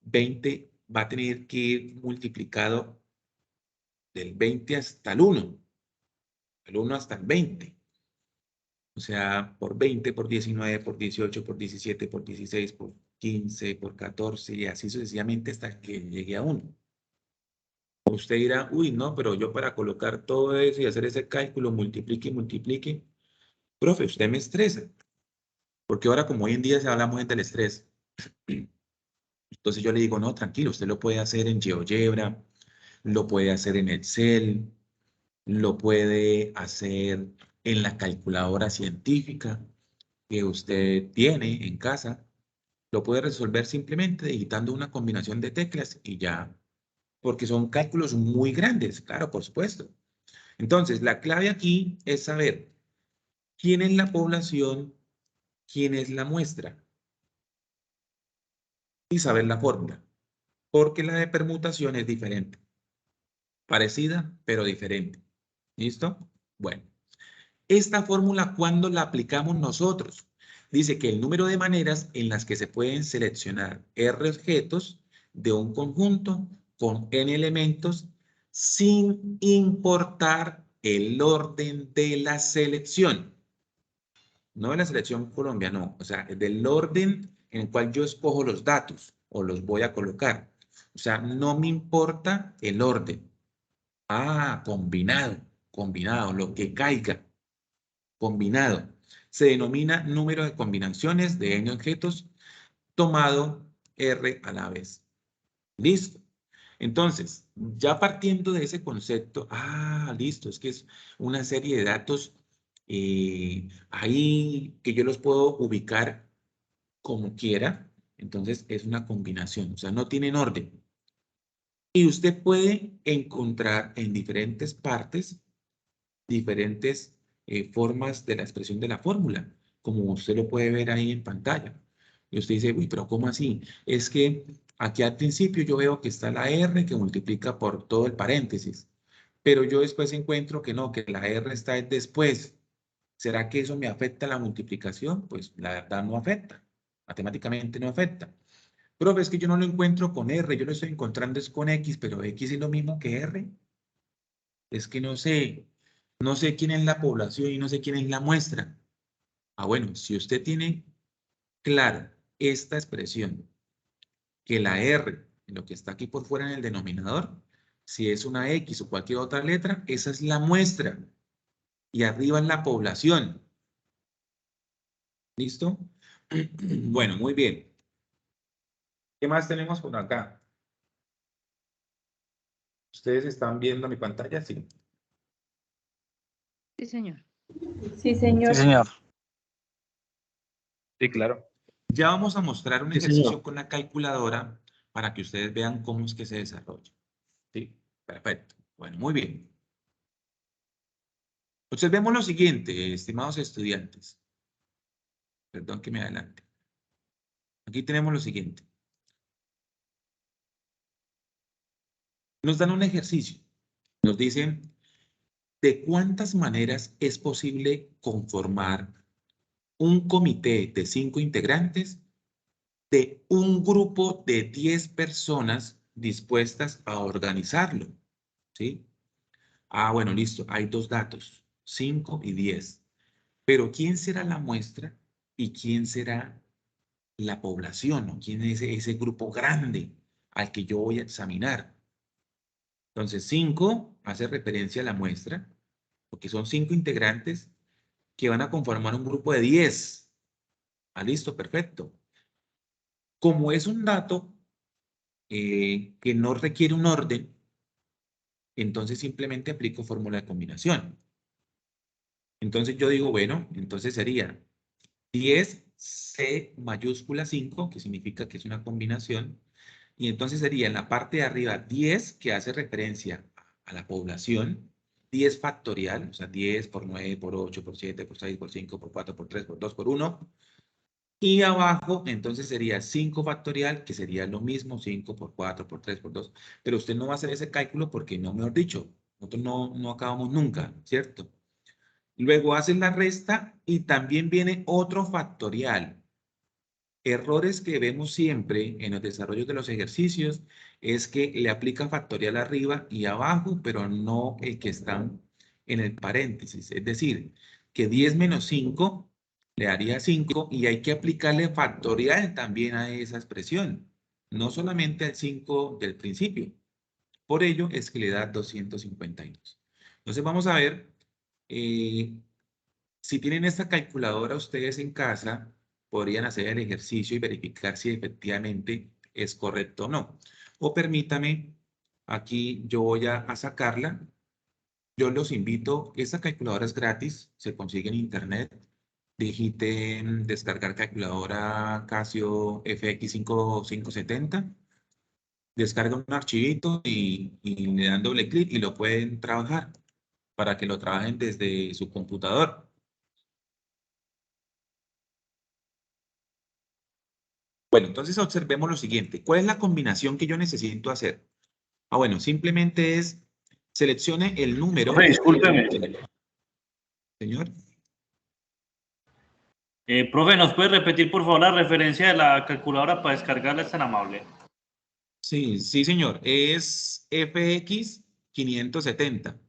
20 va a tener que ir multiplicado del 20 hasta el 1, del 1 hasta el 20. O sea, por 20, por 19, por 18, por 17, por 16, por 15, por 14 y así sucesivamente hasta que llegue a 1. Usted dirá, uy, no, pero yo para colocar todo eso y hacer ese cálculo, multiplique, multiplique. Profe, usted me estresa. Porque ahora, como hoy en día hablamos del estrés, entonces yo le digo, no, tranquilo, usted lo puede hacer en GeoGebra, lo puede hacer en Excel, lo puede hacer en la calculadora científica que usted tiene en casa. Lo puede resolver simplemente digitando una combinación de teclas y ya, porque son cálculos muy grandes, claro, por supuesto. Entonces, la clave aquí es saber quién es la población, quién es la muestra y saber la fórmula, porque la de permutación es diferente. Parecida, pero diferente. ¿Listo? Bueno, esta fórmula, ¿cuándo la aplicamos nosotros? Dice que el número de maneras en las que se pueden seleccionar R objetos de un conjunto con N elementos sin importar el orden de la selección. No de la selección Colombia, no. O sea, del orden en el cual yo escojo los datos o los voy a colocar. O sea, no me importa el orden. Ah, combinado, lo que caiga, combinado. Se denomina número de combinaciones de n objetos tomado R a la vez. Listo. Entonces, ya partiendo de ese concepto, listo, es que es una serie de datos ahí que yo los puedo ubicar como quiera. Entonces, es una combinación, o sea, no tienen orden. Y usted puede encontrar en diferentes partes diferentes formas de la expresión de la fórmula, como usted lo puede ver ahí en pantalla. Y usted dice, uy, pero ¿cómo así? Es que aquí al principio yo veo que está la R que multiplica por todo el paréntesis, pero yo después encuentro que no, que la R está después. ¿Será que eso me afecta la multiplicación? Pues la verdad no afecta. Matemáticamente no afecta. Pero es que yo no lo encuentro con R, yo lo estoy encontrando es con X, pero X es lo mismo que R. Es que no sé quién es la población y no sé quién es la muestra. Bueno, si usted tiene claro esta expresión, que la R, lo que está aquí por fuera en el denominador, si es una X o cualquier otra letra, esa es la muestra. Y arriba es la población. ¿Listo? Bueno, muy bien. ¿Qué más tenemos por acá? ¿Ustedes están viendo mi pantalla? Sí. Sí, señor. Sí, señor. Sí, señor. Sí, claro. Ya vamos a mostrar un Sí, ejercicio señor. con la calculadora para que ustedes vean cómo es que se desarrolla. ¿Sí? Perfecto. Bueno, muy bien. Observemos lo siguiente, estimados estudiantes. Perdón que me adelante. Aquí tenemos lo siguiente. Nos dan un ejercicio. Nos dicen de cuántas maneras es posible conformar un comité de 5 integrantes de un grupo de 10 personas dispuestas a organizarlo. ¿Sí? Bueno, listo. Hay dos datos, 5 y 10. Pero ¿quién será la muestra y quién será la población o quién es ese grupo grande al que yo voy a examinar? Entonces, 5 hace referencia a la muestra, porque son 5 integrantes que van a conformar un grupo de 10. Listo, perfecto. Como es un dato que no requiere un orden, entonces simplemente aplico fórmula de combinación. Entonces yo digo, bueno, entonces sería 10 C mayúscula 5, que significa que es una combinación, y entonces sería en la parte de arriba 10, que hace referencia a la población, 10 factorial, o sea, 10 por 9, por 8, por 7, por 6, por 5, por 4, por 3, por 2, por 1. Y abajo, entonces sería 5 factorial, que sería lo mismo, 5 por 4, por 3, por 2. Pero usted no va a hacer ese cálculo porque, no mejor dicho, nosotros no acabamos nunca, ¿cierto? Luego hacen la resta y también viene otro factorial. Errores que vemos siempre en los desarrollos de los ejercicios es que le aplican factorial arriba y abajo, pero no el que están en el paréntesis. Es decir, que 10 menos 5 le daría 5 y hay que aplicarle factorial también a esa expresión, no solamente al 5 del principio. Por ello es que le da 252. Entonces vamos a ver, si tienen esta calculadora ustedes en casa, podrían hacer el ejercicio y verificar si efectivamente es correcto o no. O permítame, aquí yo voy a sacarla. Yo los invito, esta calculadora es gratis, se consigue en internet. Digiten descargar calculadora Casio FX5570. Descargan un archivito y le dan doble clic y lo pueden trabajar. para que lo trabajen desde su computador. Bueno, entonces observemos lo siguiente. ¿Cuál es la combinación que yo necesito hacer? Bueno, simplemente es seleccione el número. Profe, discúlpeme. Señor. Profe, ¿nos puede repetir por favor la referencia de la calculadora para descargarla? Es tan amable. Sí, sí, señor. Es FX 570.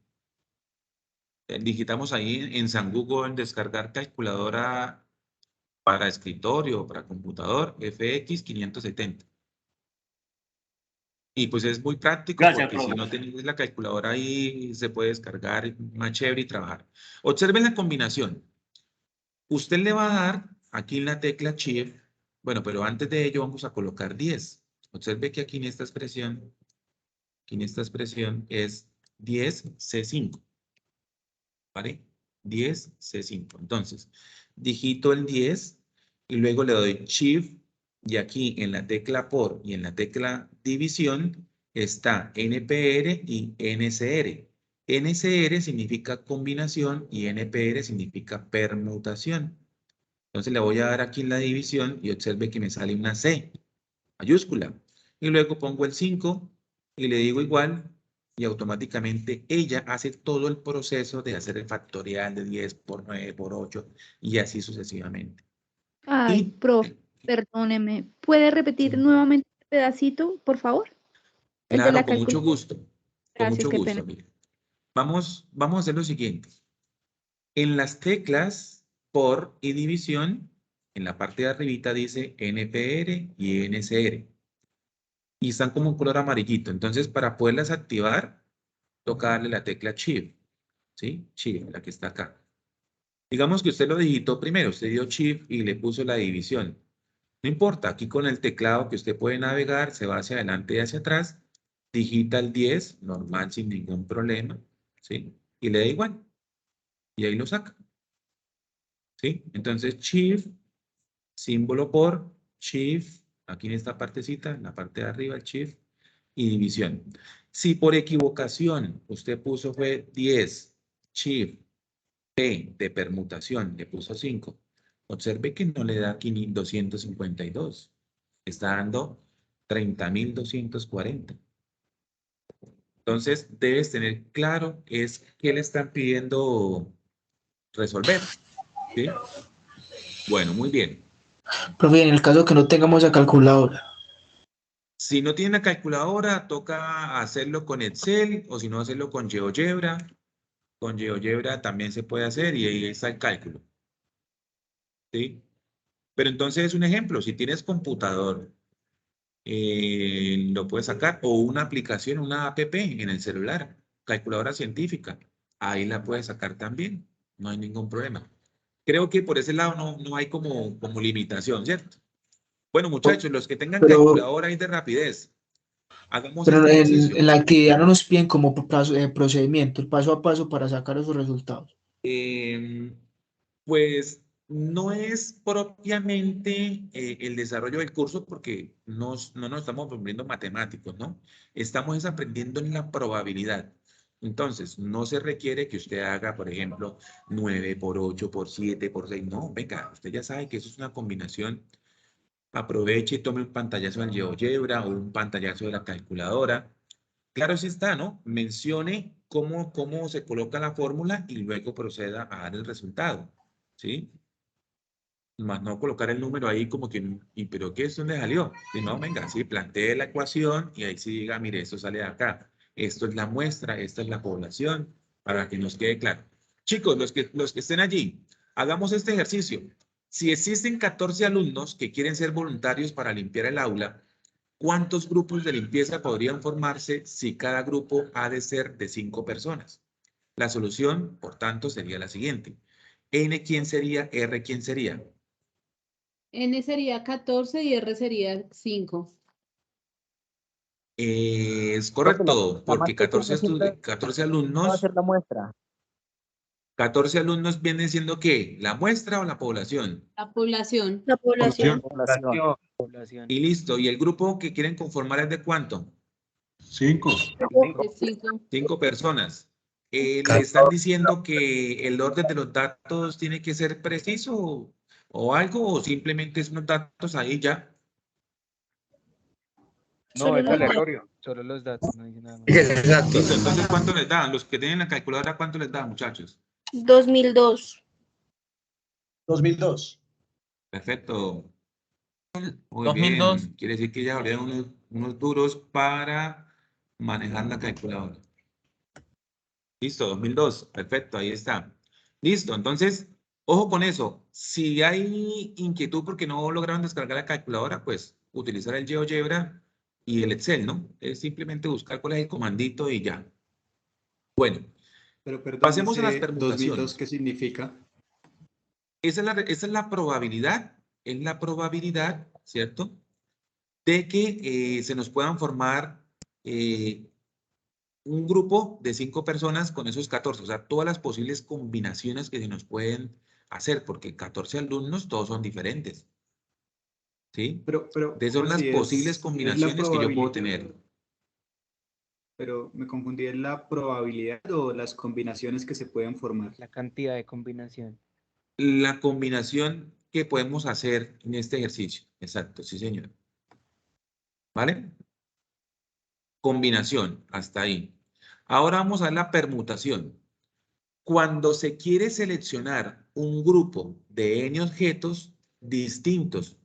Digitamos ahí en San Google descargar calculadora para escritorio o para computador, FX 570. Y pues es muy práctico. Gracias, porque profe. si no tenéis la calculadora ahí, se puede descargar más chévere y trabajar. Observen la combinación. Usted le va a dar aquí en la tecla Shift. Bueno, pero antes de ello vamos a colocar 10. Observe que aquí en esta expresión es 10C5. ¿Vale? 10C5. Entonces, digito el 10 y luego le doy Shift y aquí en la tecla por y en la tecla división está NPR y NCR. NCR significa combinación y NPR significa permutación. Entonces le voy a dar aquí en la división y observe que me sale una C mayúscula. Y luego pongo el 5 y le digo igual y automáticamente ella hace todo el proceso de hacer el factorial de 10 por 9 por 8 y así sucesivamente. Ay, profe, perdóneme. ¿Puede repetir nuevamente el pedacito, por favor? El de Claro, la con mucho calculadora. gusto. Con Gracias, mucho qué gusto. pena. Mire. Vamos a hacer lo siguiente. En las teclas por y división, en la parte de arribita dice NPR y NCR. Y están como un color amarillito. Entonces, para poderlas activar, toca darle la tecla Shift. ¿Sí? Shift, la que está acá. Digamos que usted lo digitó primero. Usted dio Shift y le puso la división. No importa. Aquí con el teclado que usted puede navegar, se va hacia adelante y hacia atrás. Digita el 10, normal, sin ningún problema. ¿Sí? Y le da igual. Y ahí lo saca. ¿Sí? Entonces, Shift, símbolo por, Shift, aquí en esta partecita, en la parte de arriba, el Shift, y división. Si por equivocación usted puso fue 10, Shift, P de permutación, le puso 5, observe que no le da 252, está dando 30.240. Entonces, debes tener claro es qué le están pidiendo resolver. ¿Sí? Bueno, muy bien. Profe, en el caso que no tengamos la calculadora. Si no tiene la calculadora, toca hacerlo con Excel o si no hacerlo con GeoGebra. Con GeoGebra también se puede hacer y ahí está el cálculo. ¿Sí? Pero entonces es un ejemplo. Si tienes computador, lo puedes sacar o una aplicación, una app en el celular, calculadora científica. Ahí la puedes sacar también. No hay ningún problema. Creo que por ese lado no hay como limitación, ¿cierto? Bueno, muchachos, los que tengan calculadora ahí de rapidez, hagamos Pero este ejercicio. en la actividad no nos piden como procedimiento, el paso a paso para sacar esos resultados. Pues no es propiamente el desarrollo del curso porque no nos estamos volviendo matemáticos, ¿no? Estamos aprendiendo en la probabilidad. Entonces, no se requiere que usted haga, por ejemplo, 9 por 8 por 7 por 6. No, venga, usted ya sabe que eso es una combinación. Aproveche y tome un pantallazo del GeoGebra o un pantallazo de la calculadora. Claro, sí está, ¿no? Mencione cómo se coloca la fórmula y luego proceda a dar el resultado, ¿sí? Más no colocar el número ahí como que, ¿y pero qué es? ¿Dónde salió? Si no, venga, sí, plantee la ecuación y ahí sí diga, mire, esto sale de acá. Esto es la muestra, esta es la población, para que nos quede claro. Chicos, los que estén allí, hagamos este ejercicio. Si existen 14 alumnos que quieren ser voluntarios para limpiar el aula, ¿cuántos grupos de limpieza podrían formarse si cada grupo ha de ser de 5 personas? La solución, por tanto, sería la siguiente. N, ¿quién sería? R, ¿quién sería? N sería 14 y R sería 5. Es correcto, porque 14 alumnos. Va a ser la muestra. 14 alumnos vienen siendo ¿qué? ¿La muestra o la población? La población. La población. Población. Y listo. ¿Y el grupo que quieren conformar es de cuánto? 5. 5. 5 personas. ¿le están diciendo que el orden de los datos tiene que ser preciso o algo, o simplemente es unos datos ahí ya? No, es aleatorio, solo los datos, no dice nada más. Exacto. Listo, entonces, ¿cuánto les da? Los que tienen la calculadora, ¿cuánto les da, muchachos? 2002. 2002. Perfecto. Muy 2002. bien. Quiere decir que ya habría unos duros para manejar la calculadora. Listo, 2002. Perfecto, ahí está. Listo, entonces, ojo con eso. Si hay inquietud porque no lograron descargar la calculadora, pues utilizar el GeoGebra y el Excel, ¿no? Es simplemente buscar cuál es el comandito y ya. Bueno, Pero perdón, pasemos a las ese permutaciones. 2002, ¿qué significa? Esa es la probabilidad, ¿cierto? De que se nos puedan formar un grupo de 5 personas con esos 14, o sea, todas las posibles combinaciones que se nos pueden hacer, porque 14 alumnos, todos son diferentes. ¿Sí? Pero Entonces son las posibles es la combinaciones que yo puedo probabilidad. tener. Pero me confundí, ¿es la probabilidad o las combinaciones que se pueden formar? La cantidad de combinación. La combinación que podemos hacer en este ejercicio. Exacto, sí, señor. ¿Vale? Combinación, hasta ahí. Ahora vamos a ver la permutación. Cuando se quiere seleccionar un grupo de n objetos distintos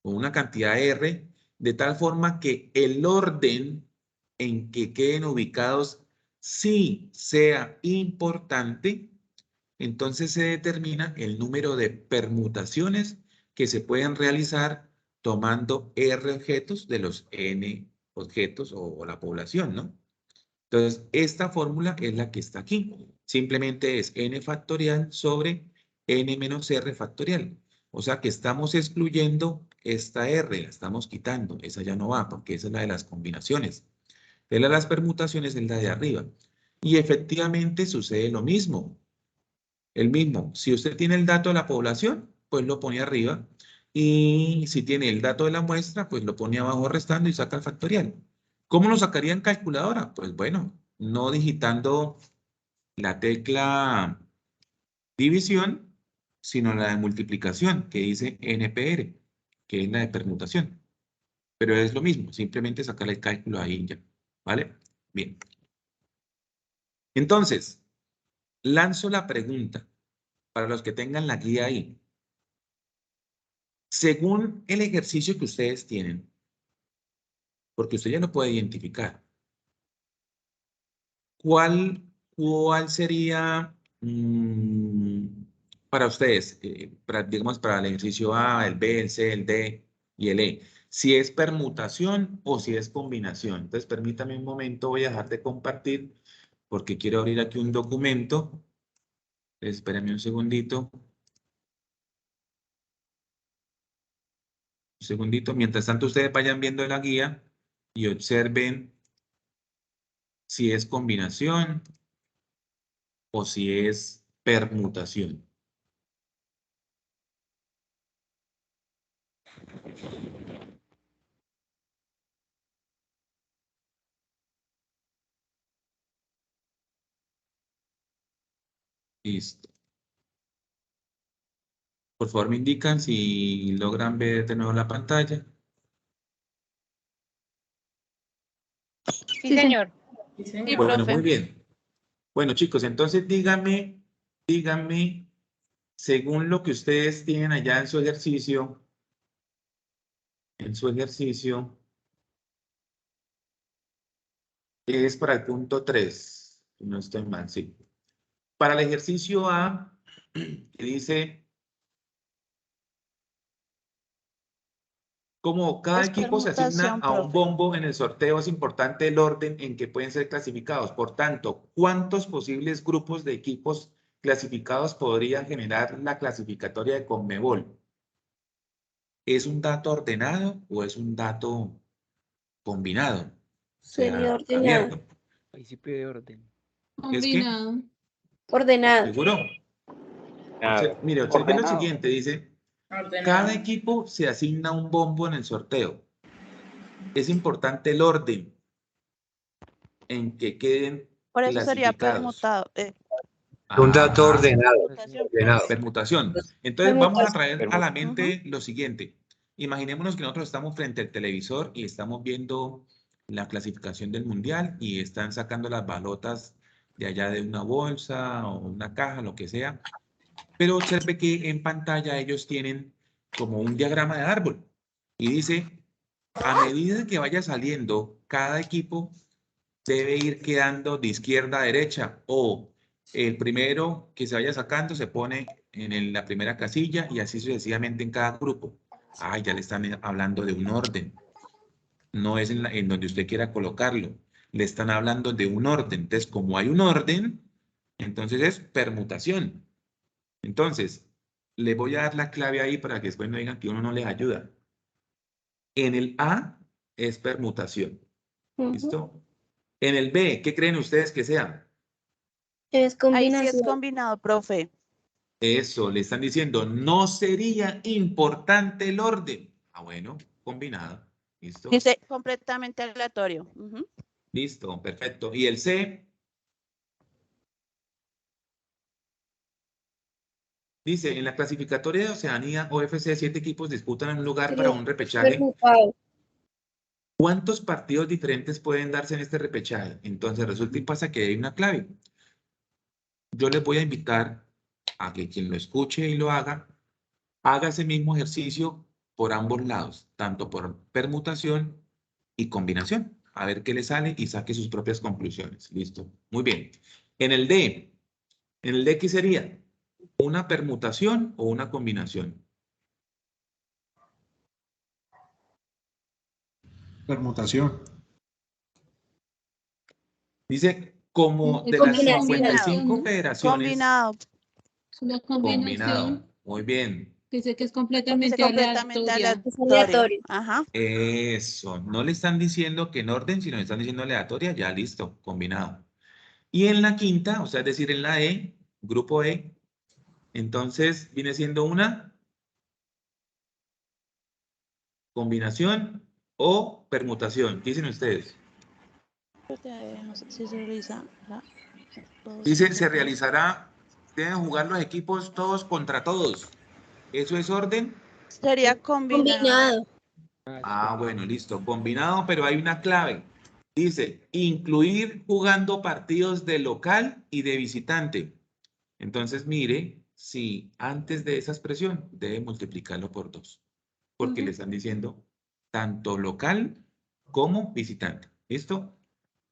con una cantidad R, de tal forma que el orden en que queden ubicados sí sea importante, entonces se determina el número de permutaciones que se pueden realizar tomando R objetos de los n objetos o la población, ¿no? Entonces, esta fórmula es la que está aquí. Simplemente es n factorial sobre n menos r factorial. O sea que estamos excluyendo esta r, la estamos quitando. Esa ya no va porque esa es la de las combinaciones. La de las permutaciones es la de arriba. Y efectivamente sucede lo mismo. El mismo. Si usted tiene el dato de la población, pues lo pone arriba. Y si tiene el dato de la muestra, pues lo pone abajo restando y saca el factorial. ¿Cómo lo sacaría en calculadora? Pues bueno, no digitando la tecla división, sino la de multiplicación, que dice NPR, que es la de permutación. Pero es lo mismo, simplemente sacar el cálculo ahí ya. ¿Vale? Bien. Entonces, lanzo la pregunta para los que tengan la guía ahí. Según el ejercicio que ustedes tienen, porque usted ya lo puede identificar, ¿cuál sería para ustedes, digamos, para el ejercicio A, el B, el C, el D y el E? Si es permutación o si es combinación. Entonces, permítame un momento, voy a dejar de compartir porque quiero abrir aquí un documento. Espérenme un segundito. Un segundito. Mientras tanto, ustedes vayan viendo la guía y observen si es combinación o si es permutación. Listo. Por favor, me indican si logran ver de nuevo la pantalla. Sí, señor. Sí, Bueno, profe. muy bien. Bueno, chicos, entonces díganme, según lo que ustedes tienen allá en su ejercicio, es para el punto 3. No estoy mal, sí. Para el ejercicio A, que dice, como cada Es equipo se asigna permutación, a un profe. bombo en el sorteo, es importante el orden en que pueden ser clasificados. Por tanto, ¿cuántos posibles grupos de equipos clasificados podrían generar la clasificatoria de Conmebol? ¿Es un dato ordenado o es un dato combinado? O sea, Sería ordenado. abierto. Ahí sí pide orden. ¿Es qué? Ordenado. ¿Seguro? Mire, observe lo siguiente, dice, cada equipo se asigna un bombo en el sorteo. Es importante el orden en que queden Por eso sería clasificados. permutado. Un dato Ajá. ordenado. ordenado. Permutación. Entonces vamos a traer a la Permutación. mente lo siguiente. Imaginémonos que nosotros estamos frente al televisor y estamos viendo la clasificación del mundial y están sacando las balotas de allá de una bolsa o una caja, lo que sea. Pero observe que en pantalla ellos tienen como un diagrama de árbol y dice, a medida que vaya saliendo, cada equipo debe ir quedando de izquierda a derecha o el primero que se vaya sacando se pone en la primera casilla y así sucesivamente en cada grupo. Ah, ya le están hablando de un orden. No es en donde usted quiera colocarlo. Le están hablando de un orden. Entonces, como hay un orden, entonces es permutación. Entonces, le voy a dar la clave ahí para que después no digan que uno no les ayuda. En el A es permutación. ¿Listo? En el B, ¿qué creen ustedes que sea? Es Ahí sí es combinado, profe. Eso, le están diciendo, no sería importante el orden. Ah, bueno, combinado. ¿Listo? Dice completamente aleatorio. Ujú. Listo, perfecto. ¿Y el C? Dice, en la clasificatoria de Oceanía, OFC, 7 equipos disputan un lugar para un repechaje. ¿Cuántos partidos diferentes pueden darse en este repechaje? Entonces, resulta y pasa que hay una clave. Yo les voy a invitar a que quien lo escuche y lo haga ese mismo ejercicio por ambos lados, tanto por permutación y combinación. A ver qué le sale y saque sus propias conclusiones. Listo. Muy bien. En el D, ¿qué sería? ¿Una permutación o una combinación? Permutación. Dice, como de las 55 federaciones. Combinado. Una combinación. Combinado. Muy bien. Dice que es completamente aleatorio. Ajá. Eso. No le están diciendo que en orden, sino le están diciendo aleatoria. Ya, listo. Combinado. Y en la quinta, o sea, es decir, en la E, grupo E, entonces viene siendo una combinación o permutación. ¿Qué dicen ustedes? Dice, se realizará, deben jugar los equipos todos contra todos. ¿Eso es orden? Sería combinado. Ah, bueno, listo. Combinado, pero hay una clave. Dice, incluir jugando partidos de local y de visitante. Entonces, mire, si antes de esa expresión debe multiplicarlo por 2. Porque le están diciendo tanto local como visitante. ¿Listo?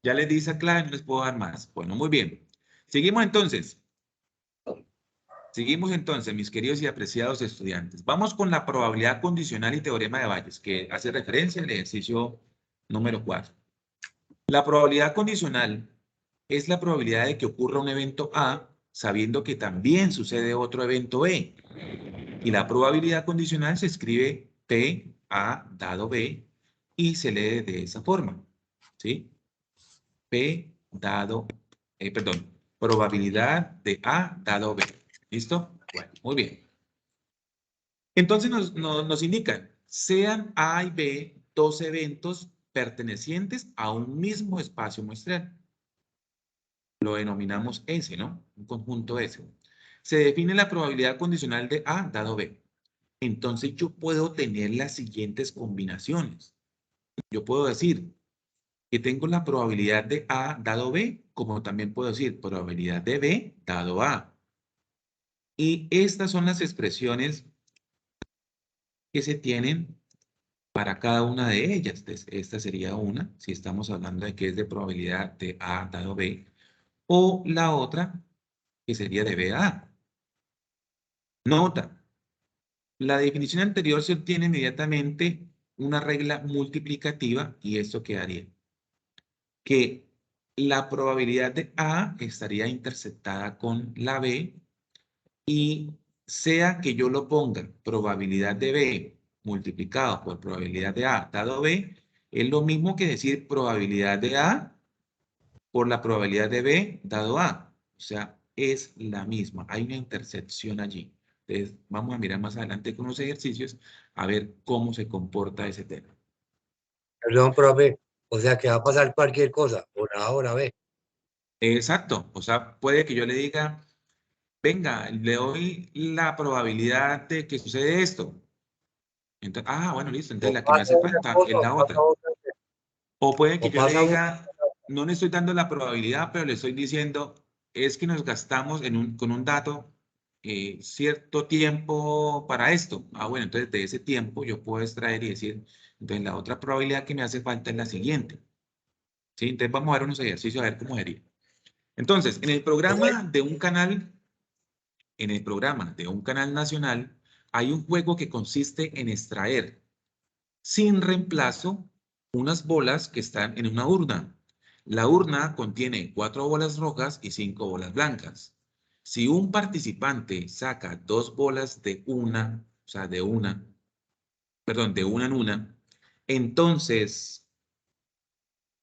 Ya les di esa clave, no les puedo dar más. Bueno, muy bien. Seguimos entonces. Seguimos entonces, mis queridos y apreciados estudiantes. Vamos con la probabilidad condicional y teorema de Bayes, que hace referencia al ejercicio número 4. La probabilidad condicional es la probabilidad de que ocurra un evento A, sabiendo que también sucede otro evento B. Y la probabilidad condicional se escribe P, A, dado B, y se lee de esa forma. ¿Sí? P, dado, probabilidad de A, dado B. ¿Listo? Bueno, muy bien. Entonces nos indican, sean A y B 2 eventos pertenecientes a un mismo espacio muestral. Lo denominamos S, ¿no? Un conjunto S. Se define la probabilidad condicional de A dado B. Entonces yo puedo tener las siguientes combinaciones. Yo puedo decir que tengo la probabilidad de A dado B, como también puedo decir probabilidad de B dado A. Y estas son las expresiones que se tienen para cada una de ellas. Entonces, esta sería una, si estamos hablando de que es de probabilidad de A dado B, o la otra, que sería de B a A. Nota, la definición anterior se obtiene inmediatamente una regla multiplicativa, y esto quedaría que la probabilidad de A estaría interceptada con la B, y sea que yo lo ponga probabilidad de B multiplicado por probabilidad de A dado B, es lo mismo que decir probabilidad de A por la probabilidad de B dado A. O sea, es la misma. Hay una intercepción allí. Entonces, vamos a mirar más adelante con los ejercicios a ver cómo se comporta ese tema. Perdón, profe. O sea, que va a pasar cualquier cosa, por A o la B. Exacto. O sea, puede que yo le diga, venga, le doy la probabilidad de que sucede esto. Entonces, bueno, listo. Entonces la que me hace falta es la otra. O puede que yo le diga, no le estoy dando la probabilidad, pero le estoy diciendo, es que nos gastamos con un dato cierto tiempo para esto. Bueno, entonces de ese tiempo yo puedo extraer y decir, entonces la otra probabilidad que me hace falta es la siguiente. ¿Sí? Entonces vamos a ver unos ejercicios a ver cómo sería. Entonces, en el programa de un canal nacional, hay un juego que consiste en extraer sin reemplazo unas bolas que están en una urna. La urna contiene 4 bolas rojas y 5 bolas blancas. Si un participante saca 2 bolas de una en una, entonces,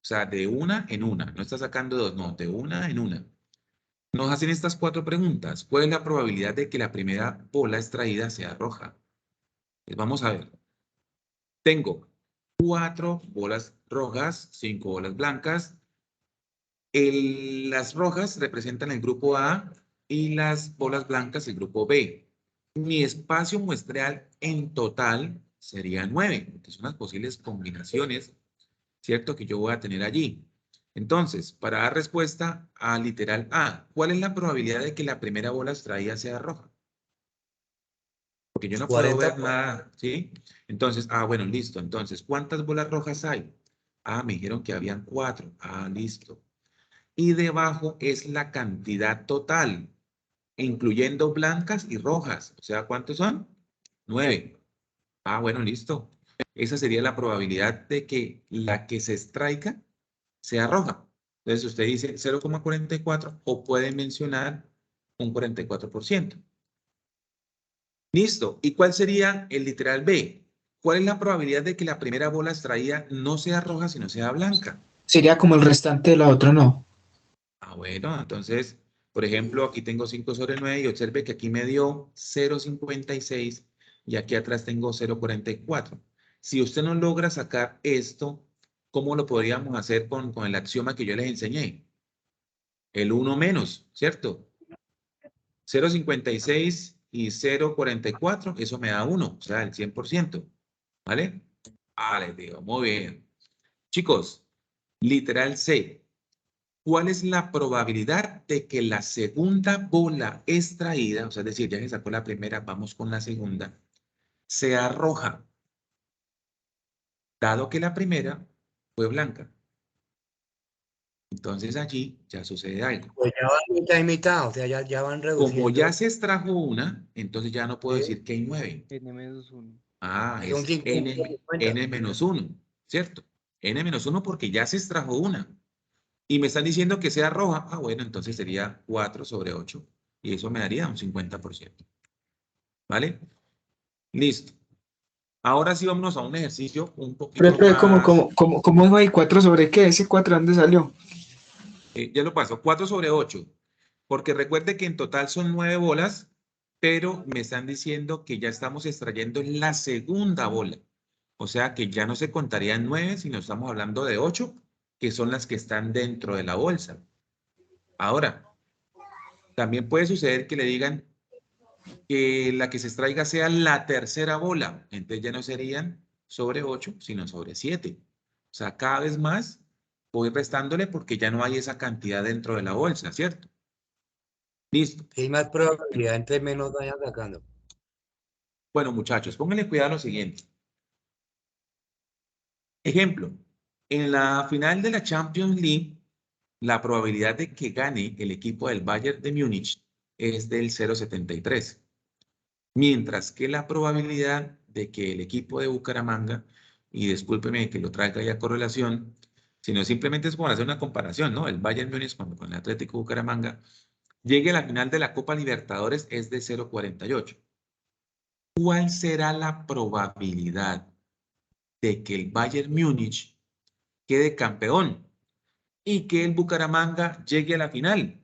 o sea, de una en una, no está sacando 2, no, de una en una. Nos hacen estas 4 preguntas. ¿Cuál es la probabilidad de que la primera bola extraída sea roja? Pues vamos a ver. Tengo 4 bolas rojas, 5 bolas blancas. Las rojas representan el grupo A y las bolas blancas el grupo B. Mi espacio muestreal en total sería 9, que son las posibles combinaciones, ¿cierto?, que yo voy a tener allí. Entonces, para dar respuesta a literal A, ¿cuál es la probabilidad de que la primera bola extraída sea roja? Porque yo no puedo ver nada, ¿sí? Entonces, bueno, listo. Entonces, ¿cuántas bolas rojas hay? Me dijeron que habían 4. Listo. Y debajo es la cantidad total, incluyendo blancas y rojas. O sea, ¿cuántos son? 9. Bueno, listo. Esa sería la probabilidad de que la que se extraiga sea roja. Entonces, usted dice 0,44 o puede mencionar un 44%. Listo. ¿Y cuál sería el literal B? ¿Cuál es la probabilidad de que la primera bola extraída no sea roja, sino sea blanca? Sería como el restante de la otra, ¿no? Bueno, entonces, por ejemplo, aquí tengo 5 sobre 9 y observe que aquí me dio 0,56 y aquí atrás tengo 0,44. Si usted no logra sacar esto, ¿cómo lo podríamos hacer con el axioma que yo les enseñé? El 1 menos, ¿cierto? 0,56 y 0,44, eso me da 1, o sea, el 100%. ¿Vale? Les digo, muy bien. Chicos, literal C. ¿Cuál es la probabilidad de que la segunda bola extraída, o sea, es decir, ya se sacó la primera, vamos con la segunda, sea roja? Dado que la primera fue blanca. Entonces allí ya sucede algo. Pues ya van mitad y mitad, o sea, ya van reduciendo. Como ya se extrajo una, entonces ya no puedo decir que hay 9. N-1. Es N-1, ¿cierto? N-1 porque ya se extrajo una. Y me están diciendo que sea roja. Bueno, entonces sería 4 sobre 8. Y eso me daría un 50%. ¿Vale? Listo. Ahora sí vámonos a un ejercicio un poquito más... ¿Cómo dijo ahí? ¿4 sobre qué? ¿Ese 4 dónde salió? Ya lo paso. 4 sobre 8. Porque recuerde que en total son 9 bolas, pero me están diciendo que ya estamos extrayendo la segunda bola. O sea que ya no se contarían 9, sino estamos hablando de 8, que son las que están dentro de la bolsa. Ahora, también puede suceder que le digan que la que se extraiga sea la tercera bola. Entonces ya no serían sobre 8, sino sobre 7. O sea, cada vez más voy restándole porque ya no hay esa cantidad dentro de la bolsa, ¿cierto? Listo. Hay más probabilidad, entre menos vayan sacando. Bueno, muchachos, pónganle cuidado a lo siguiente. Ejemplo, en la final de la Champions League, la probabilidad de que gane el equipo del Bayern de Múnich es del 0,73. Mientras que la probabilidad de que el equipo de Bucaramanga, y discúlpeme que lo traiga ya correlación, sino simplemente es como hacer una comparación, ¿no? El Bayern Múnich con el Atlético Bucaramanga llegue a la final de la Copa Libertadores es de 0,48. ¿Cuál será la probabilidad de que el Bayern Múnich quede campeón y que el Bucaramanga llegue a la final?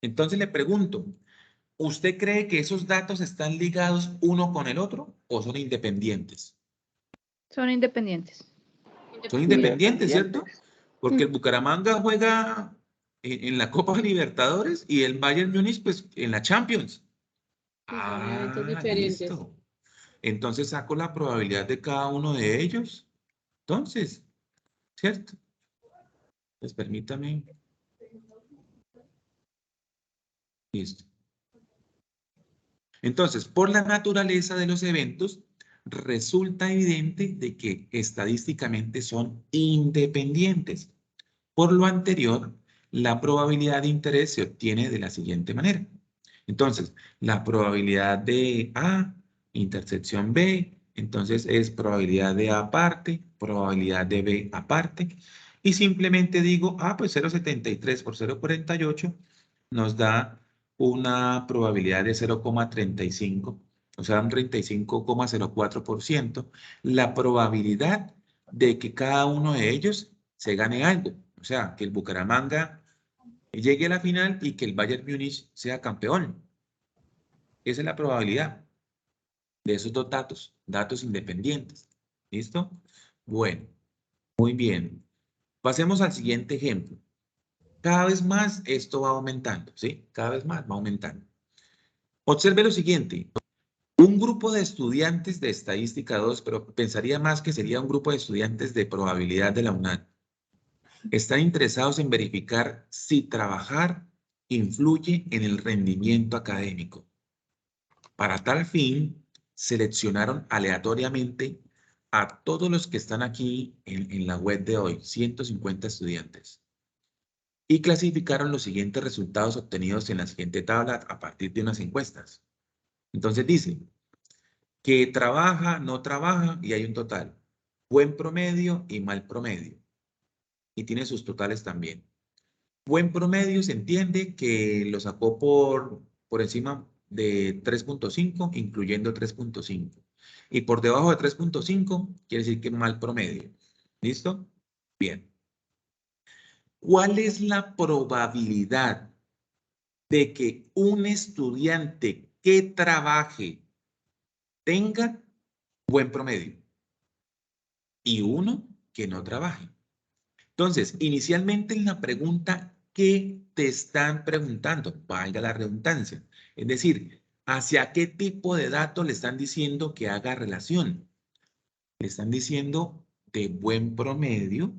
Entonces le pregunto, ¿usted cree que esos datos están ligados uno con el otro o son independientes? Son independientes. Son independientes, ¿cierto? Porque el Bucaramanga juega en la Copa Libertadores y el Bayern Múnich pues en la Champions. Son eventos diferentes. Listo. Entonces saco la probabilidad de cada uno de ellos. Entonces, ¿cierto? Pues permítame. Listo. Entonces, por la naturaleza de los eventos, resulta evidente de que estadísticamente son independientes. Por lo anterior, la probabilidad de interés se obtiene de la siguiente manera. Entonces, la probabilidad de A, intersección B, entonces es probabilidad de A aparte, probabilidad de B aparte, y simplemente digo, pues 0,73 por 0,48 nos da una probabilidad de 0,35, o sea, un 35,04%, la probabilidad de que cada uno de ellos se gane algo, o sea, que el Bucaramanga llegue a la final y que el Bayern Múnich sea campeón. Esa es la probabilidad de esos dos datos independientes. ¿Listo? Bueno, muy bien. Pasemos al siguiente ejemplo. Cada vez más esto va aumentando, ¿sí? Cada vez más va aumentando. Observe lo siguiente. Un grupo de estudiantes de estadística 2, pero pensaría más que sería un grupo de estudiantes de probabilidad de la UNAD, están interesados en verificar si trabajar influye en el rendimiento académico. Para tal fin, seleccionaron aleatoriamente a todos los que están aquí en la web de hoy, 150 estudiantes, y clasificaron los siguientes resultados obtenidos en la siguiente tabla a partir de unas encuestas. Entonces dice que trabaja, no trabaja, y hay un total. Buen promedio y mal promedio. Y tiene sus totales también. Buen promedio se entiende que lo sacó por encima de 3.5, incluyendo 3.5. Y por debajo de 3.5 quiere decir que mal promedio. ¿Listo? Bien. ¿Cuál es la probabilidad de que un estudiante que trabaje tenga buen promedio y uno que no trabaje? Entonces, inicialmente en la pregunta, ¿qué te están preguntando? Valga la redundancia. Es decir, ¿hacia qué tipo de datos le están diciendo que haga relación? Le están diciendo de buen promedio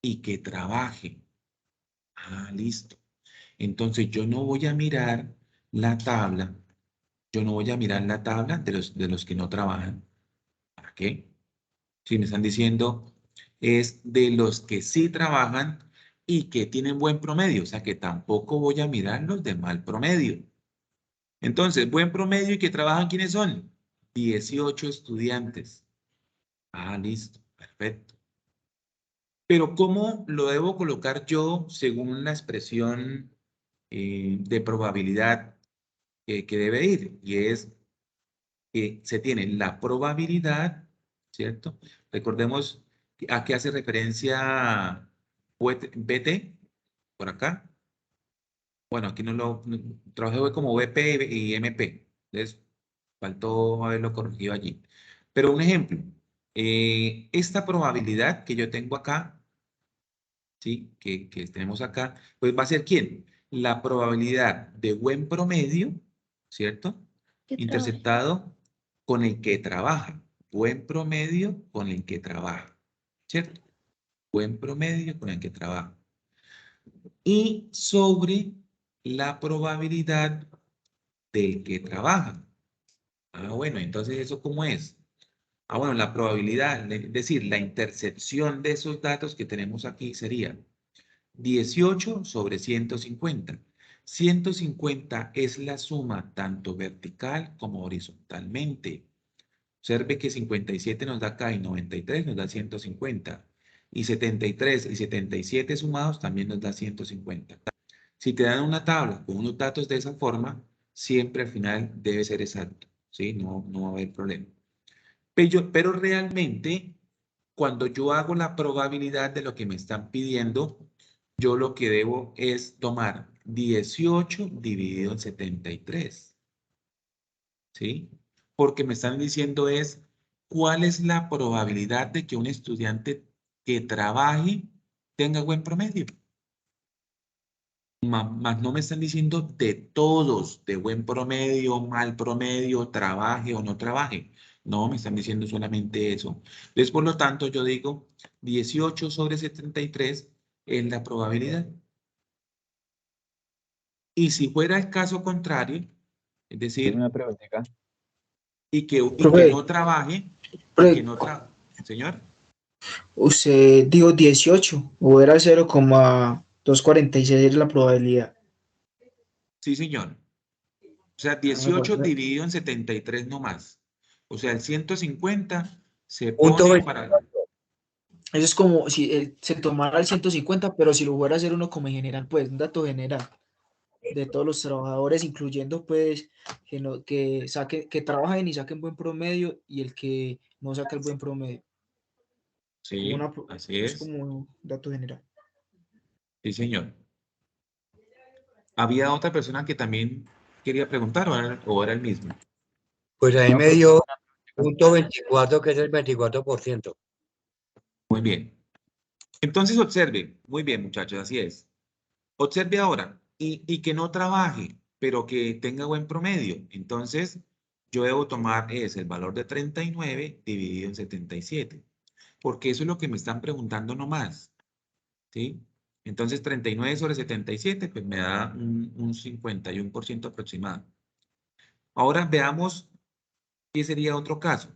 y que trabaje. Listo. Entonces, yo no voy a mirar la tabla. Yo no voy a mirar la tabla de los que no trabajan. ¿Para qué? Si me están diciendo es de los que sí trabajan y que tienen buen promedio, o sea que tampoco voy a mirar los de mal promedio. Entonces, buen promedio y que trabajan, ¿quiénes son? 18 estudiantes. Listo, perfecto. Pero ¿cómo lo debo colocar yo según la expresión de probabilidad que debe ir? Y es que se tiene la probabilidad, ¿cierto? Recordemos a qué hace referencia BT, por acá. Bueno, aquí no lo trabajé como BP y MP. Entonces, faltó haberlo corregido allí. Pero un ejemplo, esta probabilidad que yo tengo acá, ¿sí? Que tenemos acá, pues va a ser ¿quién? La probabilidad de buen promedio, ¿cierto? Interceptado con el que trabaja. Buen promedio con el que trabaja, ¿cierto? Buen promedio con el que trabaja. Y sobre la probabilidad del que trabaja. Bueno, entonces ¿eso cómo es? Bueno, la probabilidad, es decir, la intercepción de esos datos que tenemos aquí sería 18 sobre 150. 150 es la suma tanto vertical como horizontalmente. Observe que 57 nos da acá y 93 nos da 150. Y 73 y 77 sumados también nos da 150. Si te dan una tabla con unos datos de esa forma, siempre al final debe ser exacto, ¿sí? No va a haber problema. Pero realmente, cuando yo hago la probabilidad de lo que me están pidiendo, yo lo que debo es tomar 18 dividido en 73. ¿Sí? Porque me están diciendo es cuál es la probabilidad de que un estudiante que trabaje tenga buen promedio. Más no me están diciendo de todos, de buen promedio, mal promedio, trabaje o no trabaje. No, me están diciendo solamente eso. Entonces, por lo tanto, yo digo 18 sobre 73 es la probabilidad. Y si fuera el caso contrario, es decir, Una preguntita. y que Profe, no trabaje, señor. Usted dijo 18, o era 0,246 la probabilidad. Sí, señor. O sea, 18 dividido en 73 nomás. O sea, el 150 se pone para... Eso es como si se tomara el 150, pero si lo fuera a hacer uno como en general, pues un dato general de todos los trabajadores, incluyendo pues que trabajen y saquen buen promedio y el que no saque el buen promedio. Sí, así es es. como un dato general. Sí, señor. ¿Había otra persona que también quería preguntar o era el mismo? Pues ahí me dio punto 24, que es el 24%. Muy bien. Entonces observe. Muy bien, muchachos, así es. Observe ahora. Y que no trabaje, pero que tenga buen promedio. Entonces, yo debo tomar el valor de 39 dividido en 77. Porque eso es lo que me están preguntando nomás. ¿Sí? Entonces, 39 sobre 77, pues me da un 51% aproximado. Ahora veamos qué sería otro caso.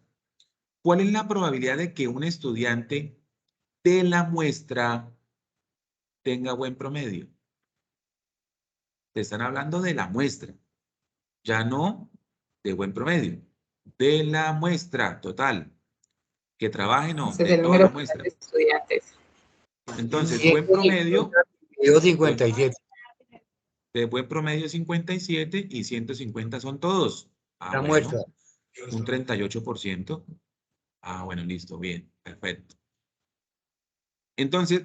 ¿Cuál es la probabilidad de que un estudiante de la muestra tenga buen promedio? Te están hablando de la muestra, ya no de buen promedio. De la muestra total. Que trabaje, no, Ese es de el toda la número muestra. de estudiantes. Entonces, buen promedio. 57. De buen promedio 57 y 150 son todos. La Bueno, muestra. un 38%. Bueno, listo, bien, perfecto. Entonces,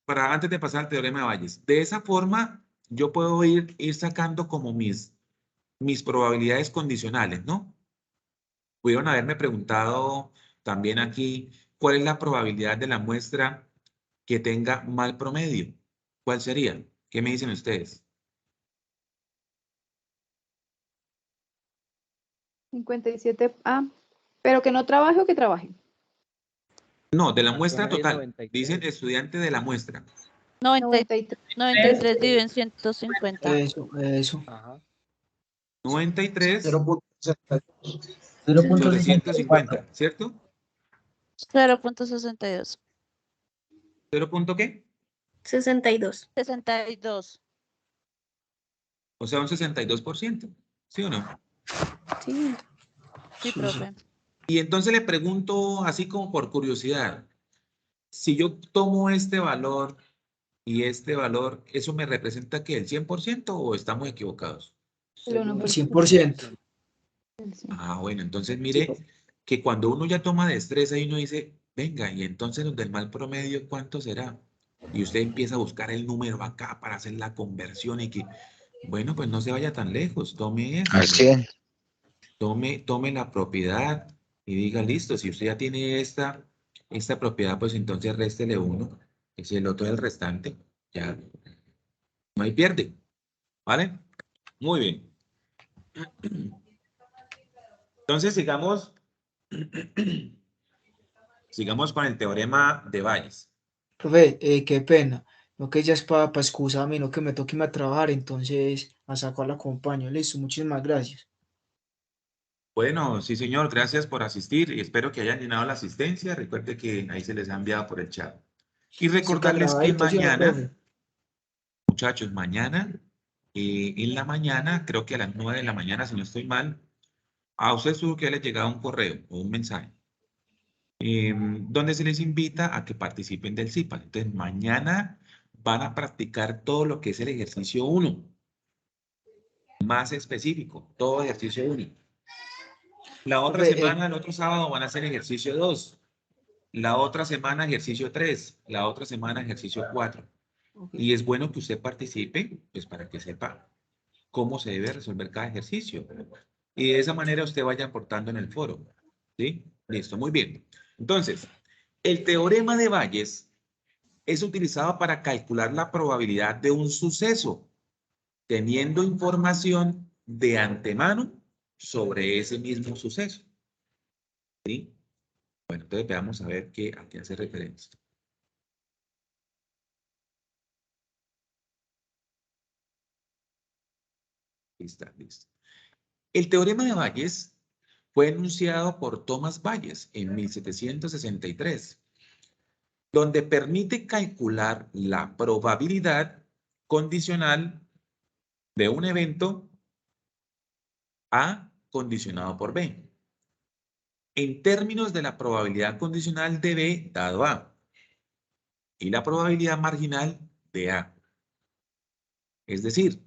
antes de pasar al teorema de Bayes, de esa forma yo puedo ir sacando como mis probabilidades condicionales, ¿no? Pudieron haberme preguntado también aquí, ¿cuál es la probabilidad de la muestra que tenga mal promedio? ¿Cuál sería? ¿Qué me dicen ustedes? 57, pero que no trabaje o que trabaje. No, de la muestra Promedio total. 93. Dicen estudiante de la muestra. 93 dividido en 150. Eso. Ajá. 93 0.64. sobre 150, ¿cierto? 0.62. ¿0 punto qué? 62. O sea, un 62%, ¿sí o no? Sí. Sí, profe. Y entonces le pregunto, así como por curiosidad, si yo tomo este valor y este valor, ¿eso me representa qué? ¿El 100% o estamos equivocados? El 100%. Bueno, entonces mire que cuando uno ya toma destreza y uno dice, venga, y entonces los del mal promedio, ¿cuánto será? Y usted empieza a buscar el número acá para hacer la conversión y que, bueno, pues no se vaya tan lejos, tome eso. Al 100. Tome la propiedad y diga, listo, si usted ya tiene esta propiedad, pues entonces réstele 1, que si el otro es el restante, ya no hay pierde, ¿vale? Muy bien. Entonces sigamos con el teorema de Bayes. Profe, qué pena. No que ya es para excusarme, no que me toque irme a trabajar, entonces a sacar la acompaño. Listo, muchísimas gracias. Bueno, sí, señor, gracias por asistir y espero que hayan llenado la asistencia. Recuerde que ahí se les ha enviado por el chat. Y recordarles que mañana, muchachos, mañana, en la mañana, creo que a las 9 de la mañana, si no estoy mal, a ustedes tuvo que les llegado un correo o un mensaje donde se les invita a que participen del CIPAL. Entonces, mañana van a practicar todo lo que es el ejercicio 1. Más específico, todo ejercicio 1. La otra semana, el otro sábado, van a hacer ejercicio 2. La otra semana, ejercicio 3. La otra semana, ejercicio 4. Y es bueno que usted participe, pues para que sepa cómo se debe resolver cada ejercicio. Y de esa manera usted vaya aportando en el foro. ¿Sí? Listo, muy bien. Entonces, el teorema de Bayes es utilizado para calcular la probabilidad de un suceso. teniendo información de antemano sobre ese mismo suceso. ¿Sí? Bueno, entonces veamos a ver a qué hace referencia. Está listo. El teorema de Bayes fue enunciado por Thomas Bayes en 1763, donde permite calcular la probabilidad condicional de un evento A condicionado por B, en términos de la probabilidad condicional de B dado A y la probabilidad marginal de A. Es decir,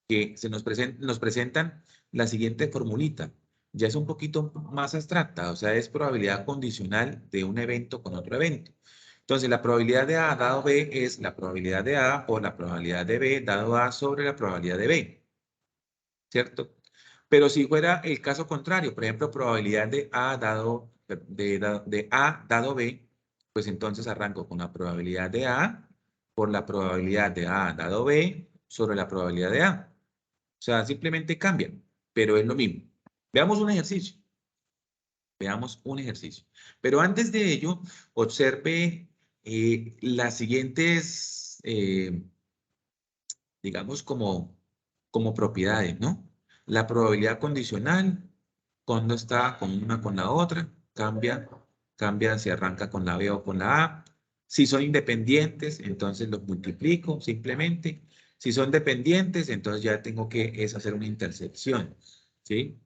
que nos presentan la siguiente formulita. Ya es un poquito más abstracta, o sea, es probabilidad condicional de un evento con otro evento. Entonces, la probabilidad de A dado B es la probabilidad de A por la probabilidad de B dado A sobre la probabilidad de B. ¿Cierto? Pero si fuera el caso contrario, por ejemplo, probabilidad de A dado B, pues entonces arranco con la probabilidad de A por la probabilidad de A dado B sobre la probabilidad de A. O sea, simplemente cambian, pero es lo mismo. Veamos un ejercicio. Veamos un ejercicio. Pero antes de ello, observe las siguientes, digamos, como propiedades, ¿no? La probabilidad condicional, cuando está con una con la otra, cambia si arranca con la B o con la A. Si son independientes, entonces los multiplico simplemente. Si son dependientes, entonces ya tengo que hacer una intersección, ¿sí?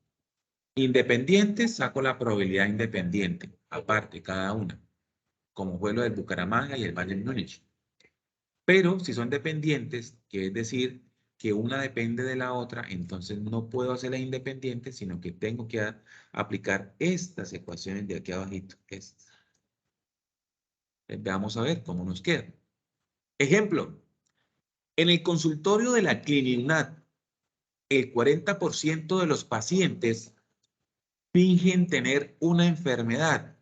Independientes, saco la probabilidad independiente, aparte cada una, como fue lo del Bucaramanga y el Bayern Múnich. Pero si son dependientes, que es decir, que una depende de la otra, entonces no puedo hacerlas independientes, sino que tengo que aplicar estas ecuaciones de aquí abajito. Estas. Vamos a ver cómo nos queda. Ejemplo. En el consultorio de la Clinilnat, el 40% de los pacientes fingen tener una enfermedad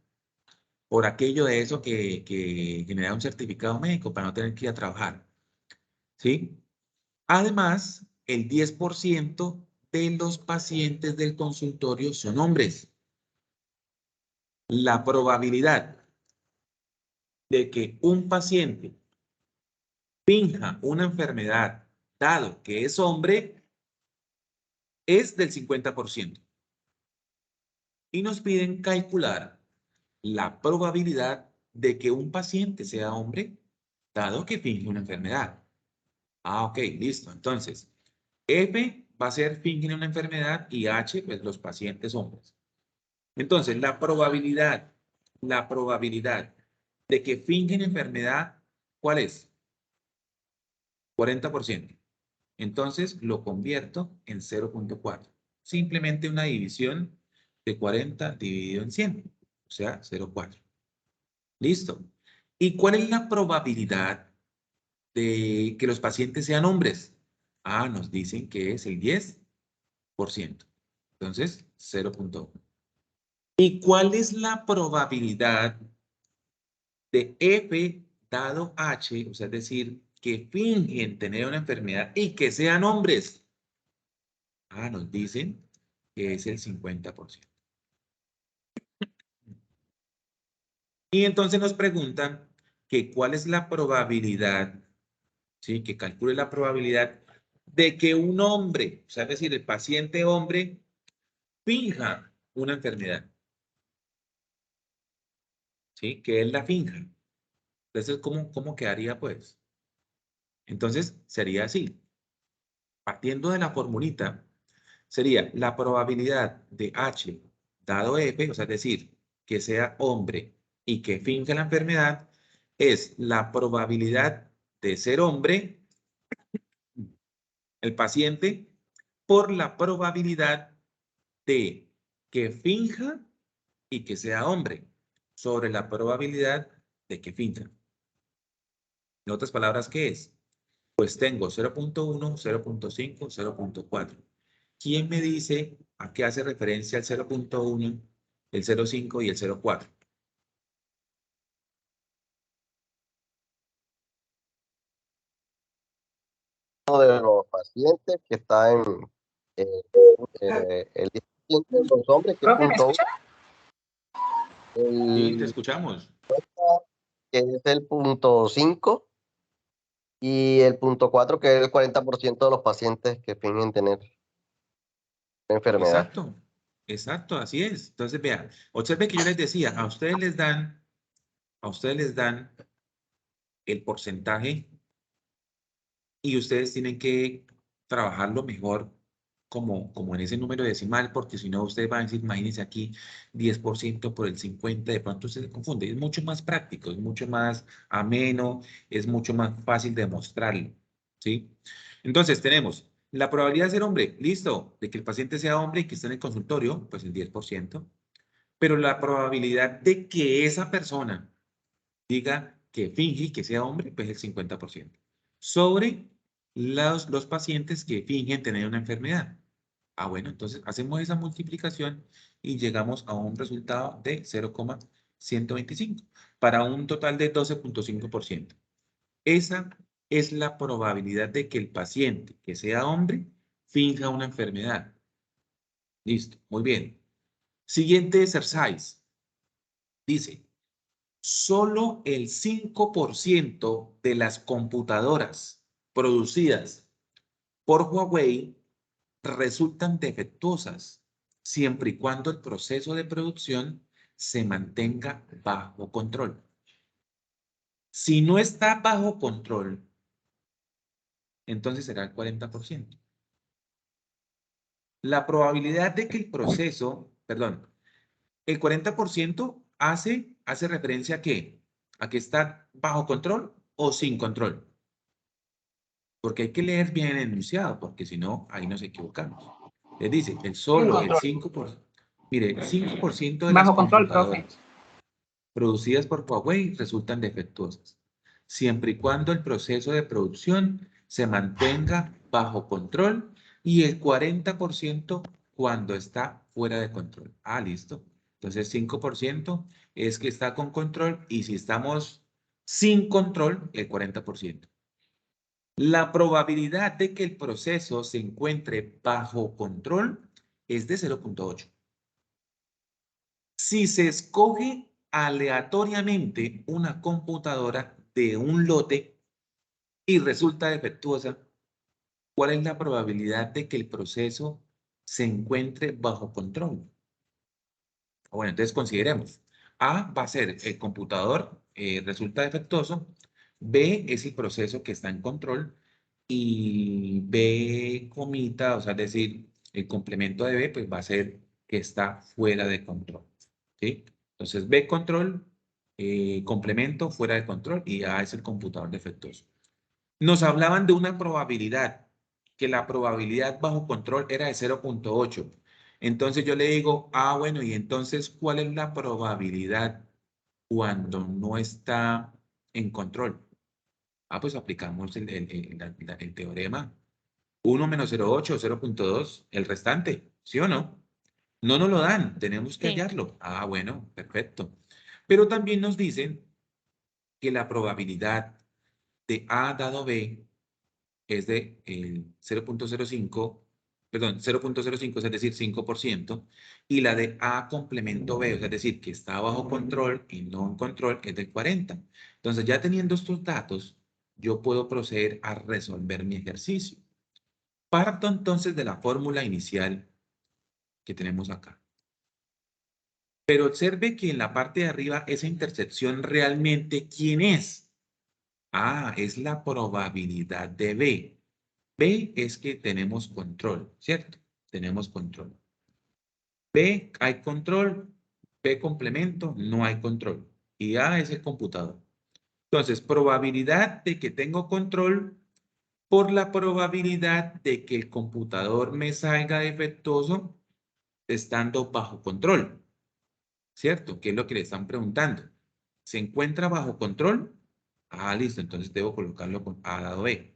por aquello de eso que genera un certificado médico para no tener que ir a trabajar. ¿Sí? Además, el 10% de los pacientes del consultorio son hombres. La probabilidad de que un paciente finja una enfermedad dado que es hombre es del 50%. Y nos piden calcular la probabilidad de que un paciente sea hombre dado que finge una enfermedad. Ah, ok, listo. Entonces, F va a ser fingen una enfermedad y H, pues los pacientes hombres. Entonces, la probabilidad de que fingen enfermedad, ¿cuál es? 40%. Entonces, lo convierto en 0.4. Simplemente una división de 40 dividido en 100. O sea, 0.4. Listo. ¿Y cuál es la probabilidad de que los pacientes sean hombres? Ah, nos dicen que es el 10%. Entonces, 0.1. ¿Y cuál es la probabilidad de F dado H, o sea, es decir, que fingen tener una enfermedad y que sean hombres? Ah, nos dicen que es el 50%. Y entonces nos preguntan que cuál es la probabilidad, ¿sí? Que calcule la probabilidad de que un hombre, o sea, es decir, el paciente hombre, finja una enfermedad. ¿Sí? Que él la finja. Entonces, ¿cómo quedaría, pues? Entonces, sería así. Partiendo de la formulita, sería la probabilidad de H dado F, o sea, es decir, que sea hombre y que finja la enfermedad, es la probabilidad de ser hombre, el paciente, por la probabilidad de que finja y que sea hombre, sobre la probabilidad de que finja. En otras palabras, ¿qué es? Pues tengo 0.1, 0.5, 0.4. ¿Quién me dice a qué hace referencia el 0.1, el 0.5 y el 0.4? De los pacientes, que está en el 10% de los hombres, que es ¿Profe, me punto escucha? Sí, te el escuchamos. que es el punto 5 y el punto 4, que es el 40% de los pacientes que fingen tener enfermedad. Exacto, exacto, así es. Entonces, vean, observe que yo les decía, a ustedes les dan el porcentaje y ustedes tienen que trabajarlo mejor como en ese número decimal, porque si no, ustedes van a decir, imagínense aquí 10% por el 50, de pronto se confunde. Es mucho más práctico, es mucho más ameno, es mucho más fácil de mostrarlo, ¿sí? Entonces, tenemos la probabilidad de ser hombre, listo, de que el paciente sea hombre y que esté en el consultorio, pues el 10%, pero la probabilidad de que esa persona diga que finge que sea hombre, pues el 50%. Sobre los pacientes que fingen tener una enfermedad. Ah, bueno, entonces hacemos esa multiplicación y llegamos a un resultado de 0,125 para un total de 12,5%. Esa es la probabilidad de que el paciente que sea hombre finja una enfermedad. Listo, muy bien. Siguiente exercise. Dice, solo el 5% de las computadoras producidas por Huawei resultan defectuosas, siempre y cuando el proceso de producción se mantenga bajo control. Si no está bajo control, entonces será el 40%. La probabilidad de que el proceso, perdón, el 40% hace referencia a qué? ¿A que está bajo control o sin control? Porque hay que leer bien el enunciado, porque si no, ahí nos equivocamos. Les dice, solo el 5%, mire, el 5% de las Bajo control, profe. computadoras producidas por Huawei resultan defectuosas, siempre y cuando el proceso de producción se mantenga bajo control y el 40% cuando está fuera de control. Ah, listo. Entonces, 5% es que está con control y si estamos sin control, el 40%. La probabilidad de que el proceso se encuentre bajo control es de 0,8. Si se escoge aleatoriamente una computadora de un lote y resulta defectuosa, ¿cuál es la probabilidad de que el proceso se encuentre bajo control? Bueno, entonces consideremos. A va a ser el computador resulta defectuoso, B es el proceso que está en control y B comita, o sea, es decir, el complemento de B pues va a ser que está fuera de control. ¿Sí? Entonces B control, complemento fuera de control y A es el computador defectuoso. Nos hablaban de una probabilidad, que la probabilidad bajo control era de 0,8. Entonces yo le digo, ah, bueno, y entonces, ¿cuál es la probabilidad cuando no está en control? Ah, pues aplicamos el teorema. 1 menos 0,8, 0,2, el restante, ¿sí o no? No nos lo dan, tenemos que hallarlo. Ah, bueno, perfecto. Pero también nos dicen que la probabilidad de A dado B es de 0,05, perdón, 0,05, es decir, 5%, y la de A complemento B, es decir, que está bajo control y no en control, es del 40. Entonces, ya teniendo estos datos, yo puedo proceder a resolver mi ejercicio. Parto entonces de la fórmula inicial que tenemos acá. Pero observe que en la parte de arriba, esa intersección realmente, ¿quién es? Ah, es la probabilidad de B. B es que tenemos control, ¿cierto? Tenemos control. B, hay control. B complemento, no hay control. Y A es el computador. Entonces, probabilidad de que tengo control por la probabilidad de que el computador me salga defectuoso estando bajo control, ¿cierto? ¿Qué es lo que le están preguntando? ¿Se encuentra bajo control? Ah, listo, entonces debo colocarlo con A dado B.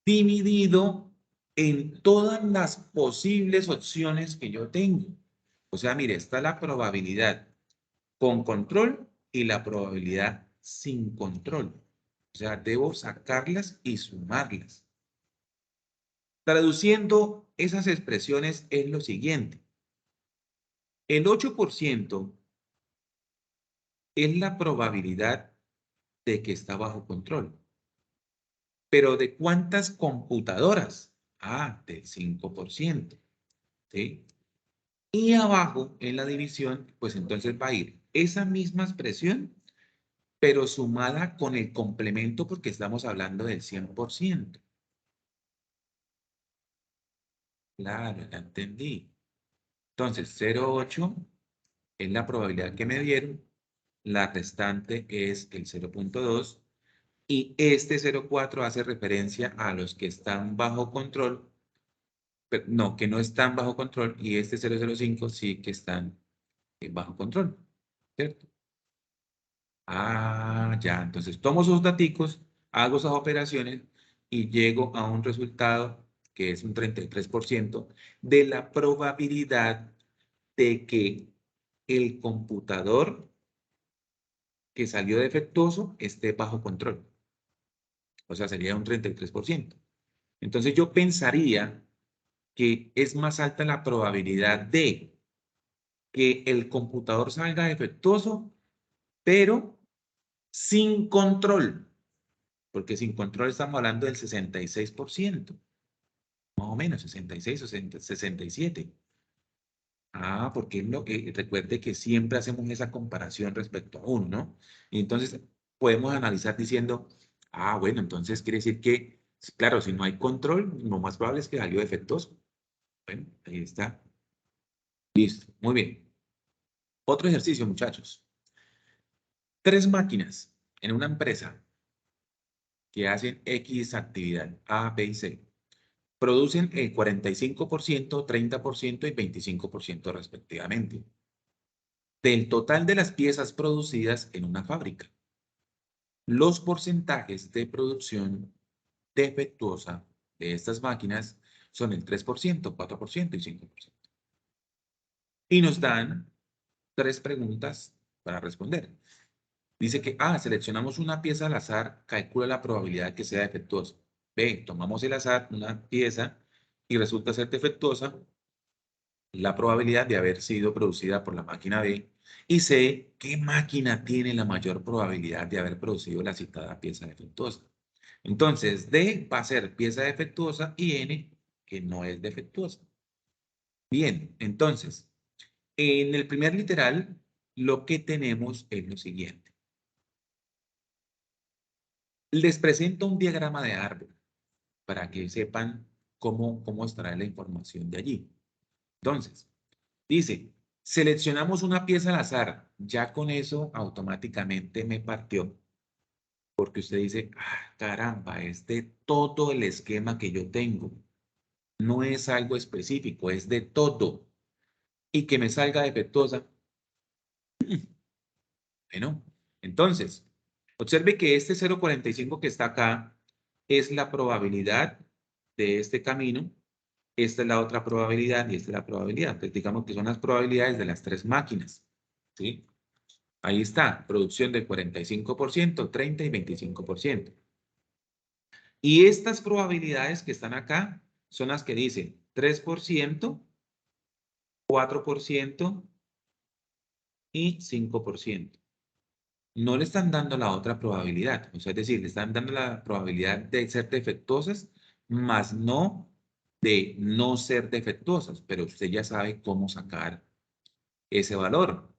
Dividido en todas las posibles opciones que yo tengo. O sea, mire, está la probabilidad con control y la probabilidad sin control. O sea, debo sacarlas y sumarlas. Traduciendo esas expresiones es lo siguiente. El 8% es la probabilidad de que está bajo control. ¿Pero de cuántas computadoras? Ah, del 5%. ¿Sí? Y abajo, en la división, pues entonces va a ir esa misma expresión, pero sumada con el complemento porque estamos hablando del 100%. Claro, ya entendí. Entonces, 0,8 es la probabilidad que me dieron. La restante es el 0,2. Y este 0,4 hace referencia a los que están bajo control. Pero no, que no están bajo control. Y este 0,05 sí que están bajo control. ¿Cierto? Ah, ya. Entonces, tomo esos daticos, hago esas operaciones y llego a un resultado que es un 33% de la probabilidad de que el computador que salió defectuoso esté bajo control. O sea, sería un 33%. Entonces, yo pensaría que es más alta la probabilidad de que el computador salga defectuoso, pero sin control. Porque sin control estamos hablando del 66%. Más o menos, 66 o 67. Ah, porque recuerde que siempre hacemos esa comparación respecto a uno, ¿no? Y entonces podemos analizar diciendo, ah, bueno, entonces quiere decir que, claro, si no hay control, lo más probable es que salió defectuoso. Bueno, ahí está. Listo, muy bien. Otro ejercicio, muchachos. 3 máquinas en una empresa que hacen X actividad, A, B y C, producen el 45%, 30% y 25% respectivamente del total de las piezas producidas en una fábrica. Los porcentajes de producción defectuosa de estas máquinas son el 3%, 4% y 5%. Y nos dan 3 preguntas para responder. Dice que A, seleccionamos una pieza al azar, calcula la probabilidad de que sea defectuosa. B, tomamos el azar, una pieza, y resulta ser defectuosa, la probabilidad de haber sido producida por la máquina B. Y C, ¿qué máquina tiene la mayor probabilidad de haber producido la citada pieza defectuosa? Entonces, D va a ser pieza defectuosa y N, que no es defectuosa. Bien, entonces, en el primer literal, lo que tenemos es lo siguiente. Les presento un diagrama de árbol para que sepan cómo extraer la información de allí. Entonces, dice, seleccionamos una pieza al azar. Ya con eso automáticamente me partió. Porque usted dice, ah, caramba, es de todo el esquema que yo tengo. No es algo específico, es de todo. Y que me salga defectuosa. Bueno, entonces, observe que este 0,45 que está acá es la probabilidad de este camino. Esta es la otra probabilidad y esta es la probabilidad. Entonces, digamos que son las probabilidades de las 3 máquinas. ¿Sí? Ahí está, producción del 45%, 30% y 25%. Y estas probabilidades que están acá son las que dicen 3%, 4% y 5%. No le están dando la otra probabilidad. O sea, es decir, le están dando la probabilidad de ser defectuosas, más no de no ser defectuosas. Pero usted ya sabe cómo sacar ese valor.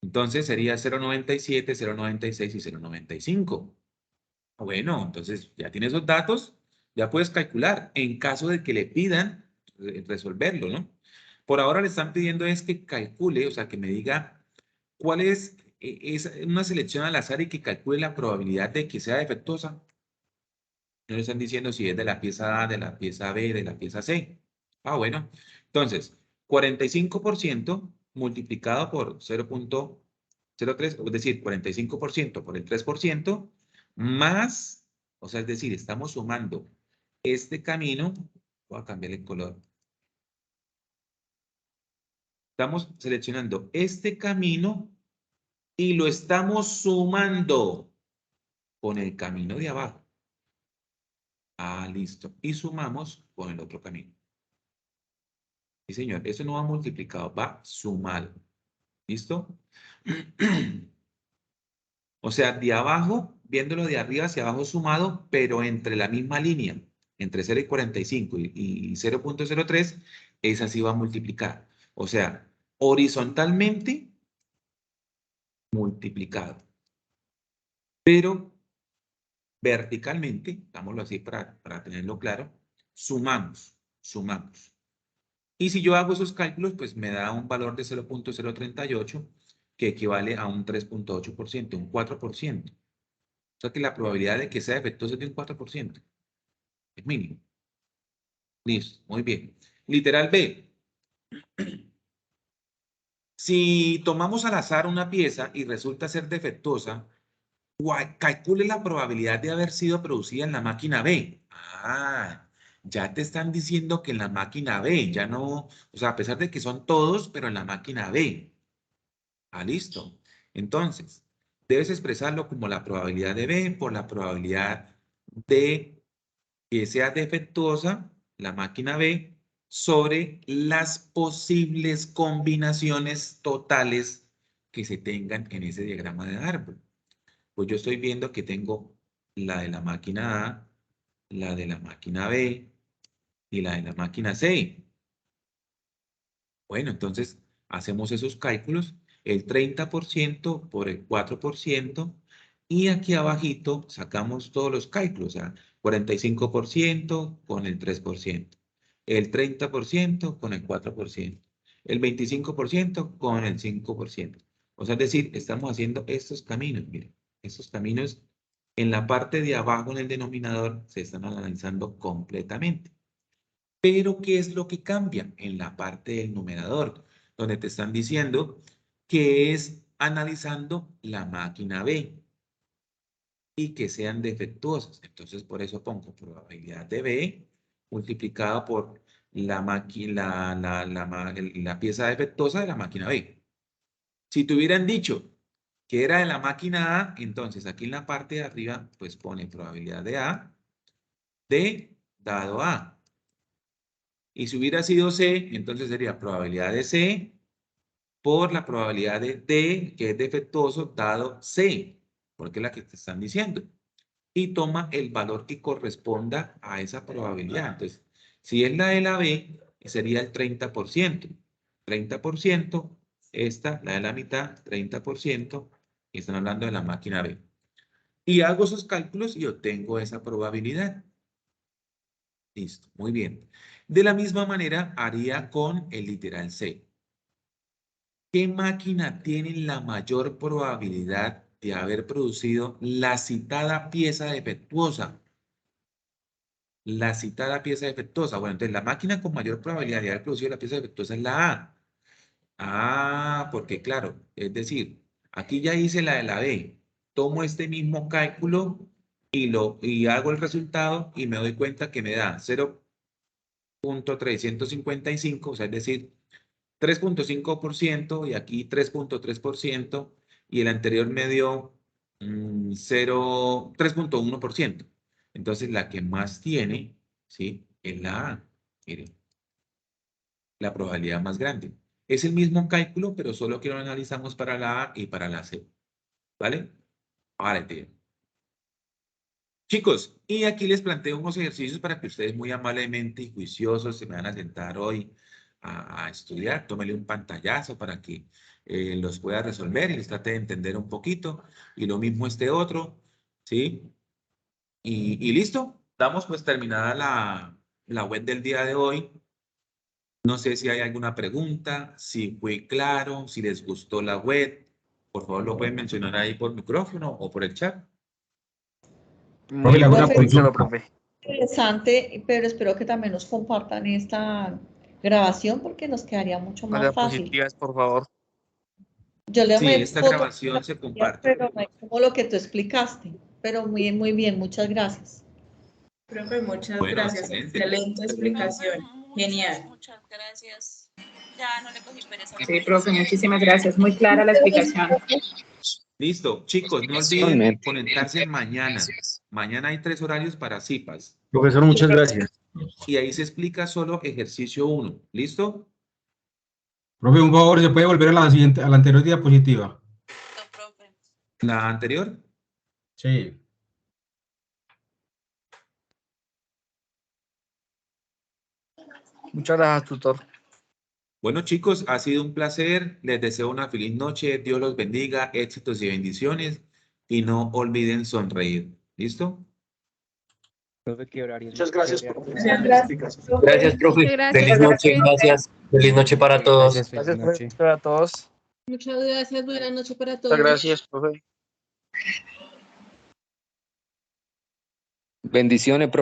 Entonces sería 0,97, 0,96 y 0,95. Bueno, entonces ya tiene esos datos, ya puedes calcular en caso de que le pidan resolverlo, ¿no? Por ahora le están pidiendo es que calcule, o sea, que me diga cuál es una selección al azar y que calcule la probabilidad de que sea defectuosa. No le están diciendo si es de la pieza A, de la pieza B, de la pieza C. Ah, bueno. Entonces, 45% multiplicado por 0,03, es decir, 45% por el 3%, más, o sea, es decir, estamos sumando este camino, voy a cambiar el color. Estamos seleccionando este camino y lo estamos sumando con el camino de abajo. Ah, listo. Y sumamos con el otro camino. Sí, señor. Eso no va multiplicado, va sumado. ¿Listo? O sea, de abajo, viéndolo de arriba hacia abajo sumado, pero entre la misma línea, entre 0 y 45 y 0.03, esa sí va a multiplicar. O sea, horizontalmente multiplicado. Pero verticalmente, digámoslo así para tenerlo claro, sumamos. Y si yo hago esos cálculos, pues me da un valor de 0.038 que equivale a un 3.8%, un 4%. O sea que la probabilidad de que sea defectuoso es de un 4%. Es mínimo. Listo, muy bien. Literal B. Si tomamos al azar una pieza y resulta ser defectuosa, calcule la probabilidad de haber sido producida en la máquina B. Ah, ya te están diciendo que en la máquina B, ya no, o sea, a pesar de que son todos, pero en la máquina B. Ah, listo. Entonces, debes expresarlo como la probabilidad de B por la probabilidad de que sea defectuosa la máquina B sobre las posibles combinaciones totales que se tengan en ese diagrama de árbol. Pues yo estoy viendo que tengo la de la máquina A, la de la máquina B y la de la máquina C. Bueno, entonces hacemos esos cálculos, el 30% por el 4%, y aquí abajito sacamos todos los cálculos, o sea, 45% con el 3%, el 30% con el 4%, el 25% con el 5%. O sea, es decir, estamos haciendo estos caminos, miren, estos caminos en la parte de abajo en el denominador se están analizando completamente. Pero, ¿qué es lo que cambia? En la parte del numerador, donde te están diciendo que es analizando la máquina B y que sean defectuosas. Entonces, por eso pongo probabilidad de B multiplicada por la pieza defectuosa de la máquina B. Si te hubieran dicho que era de la máquina A, entonces aquí en la parte de arriba, pues pone probabilidad de A de dado A. Y si hubiera sido C, entonces sería probabilidad de C por la probabilidad de D, que es defectuoso, dado C, porque es la que te están diciendo. Y toma el valor que corresponda a esa probabilidad. Entonces, si es la de la B, sería el 30%. 30%, esta, la de la mitad, 30%, y están hablando de la máquina B. Y hago esos cálculos y obtengo esa probabilidad. Listo, muy bien. De la misma manera haría con el literal C. ¿Qué máquina tiene la mayor probabilidad de haber producido la citada pieza defectuosa? La citada pieza defectuosa. Bueno, entonces la máquina con mayor probabilidad de haber producido la pieza defectuosa es la A. Ah, porque claro, es decir, aquí ya hice la de la B. Tomo este mismo cálculo y hago el resultado y me doy cuenta que me da 0.355, o sea, es decir, 3.5% y aquí 3.3% y el anterior me dio 3.1%. Entonces, la que más tiene, ¿sí? Es la A. Miren, la probabilidad más grande. Es el mismo cálculo, pero solo que lo analizamos para la A y para la C. ¿Vale? Ahora entiendo. Chicos, y aquí les planteo unos ejercicios para que ustedes muy amablemente y juiciosos se me van a sentar hoy a estudiar. Tómele un pantallazo para que los pueda resolver y les trate de entender un poquito. Y lo mismo este otro, ¿sí? Y listo. Damos pues terminada la web del día de hoy. No sé si hay alguna pregunta, si fue claro, si les gustó la web. Por favor, lo pueden mencionar ahí por micrófono o por el chat. Muy Profe, profe. interesante, pero espero que también nos compartan esta grabación porque nos quedaría mucho más fácil. Diapositivas, por favor. Yo le Sí, tomé esta fotos, grabación se comparte. pero no es como lo que tú explicaste. Pero muy bien, muchas gracias. Profe, muchas Bueno, gracias. excelente. Excelente explicación. Genial. Muchas gracias. Ya no le cogí pereza. Sí, profe, muchísimas gracias. Muy clara la explicación. Listo, chicos, no olviden conectarse mañana. Mañana hay 3 horarios para CIPAS. Profesor, muchas gracias. Y ahí se explica solo ejercicio 1. ¿Listo? Profe, un favor, ¿se puede volver a la anterior diapositiva? ¿La anterior? Sí. Muchas gracias, tutor. Bueno, chicos, ha sido un placer. Les deseo una feliz noche. Dios los bendiga, éxitos y bendiciones. Y no olviden sonreír. ¿Listo? Profe, ¿qué horario? Muchas gracias, profe. Gracias, profe. Feliz noche, gracias. Feliz noche para todos. Gracias, profe, para todos. Muchas gracias, buenas noches para todos. Muchas gracias, profe. Bendiciones, profe.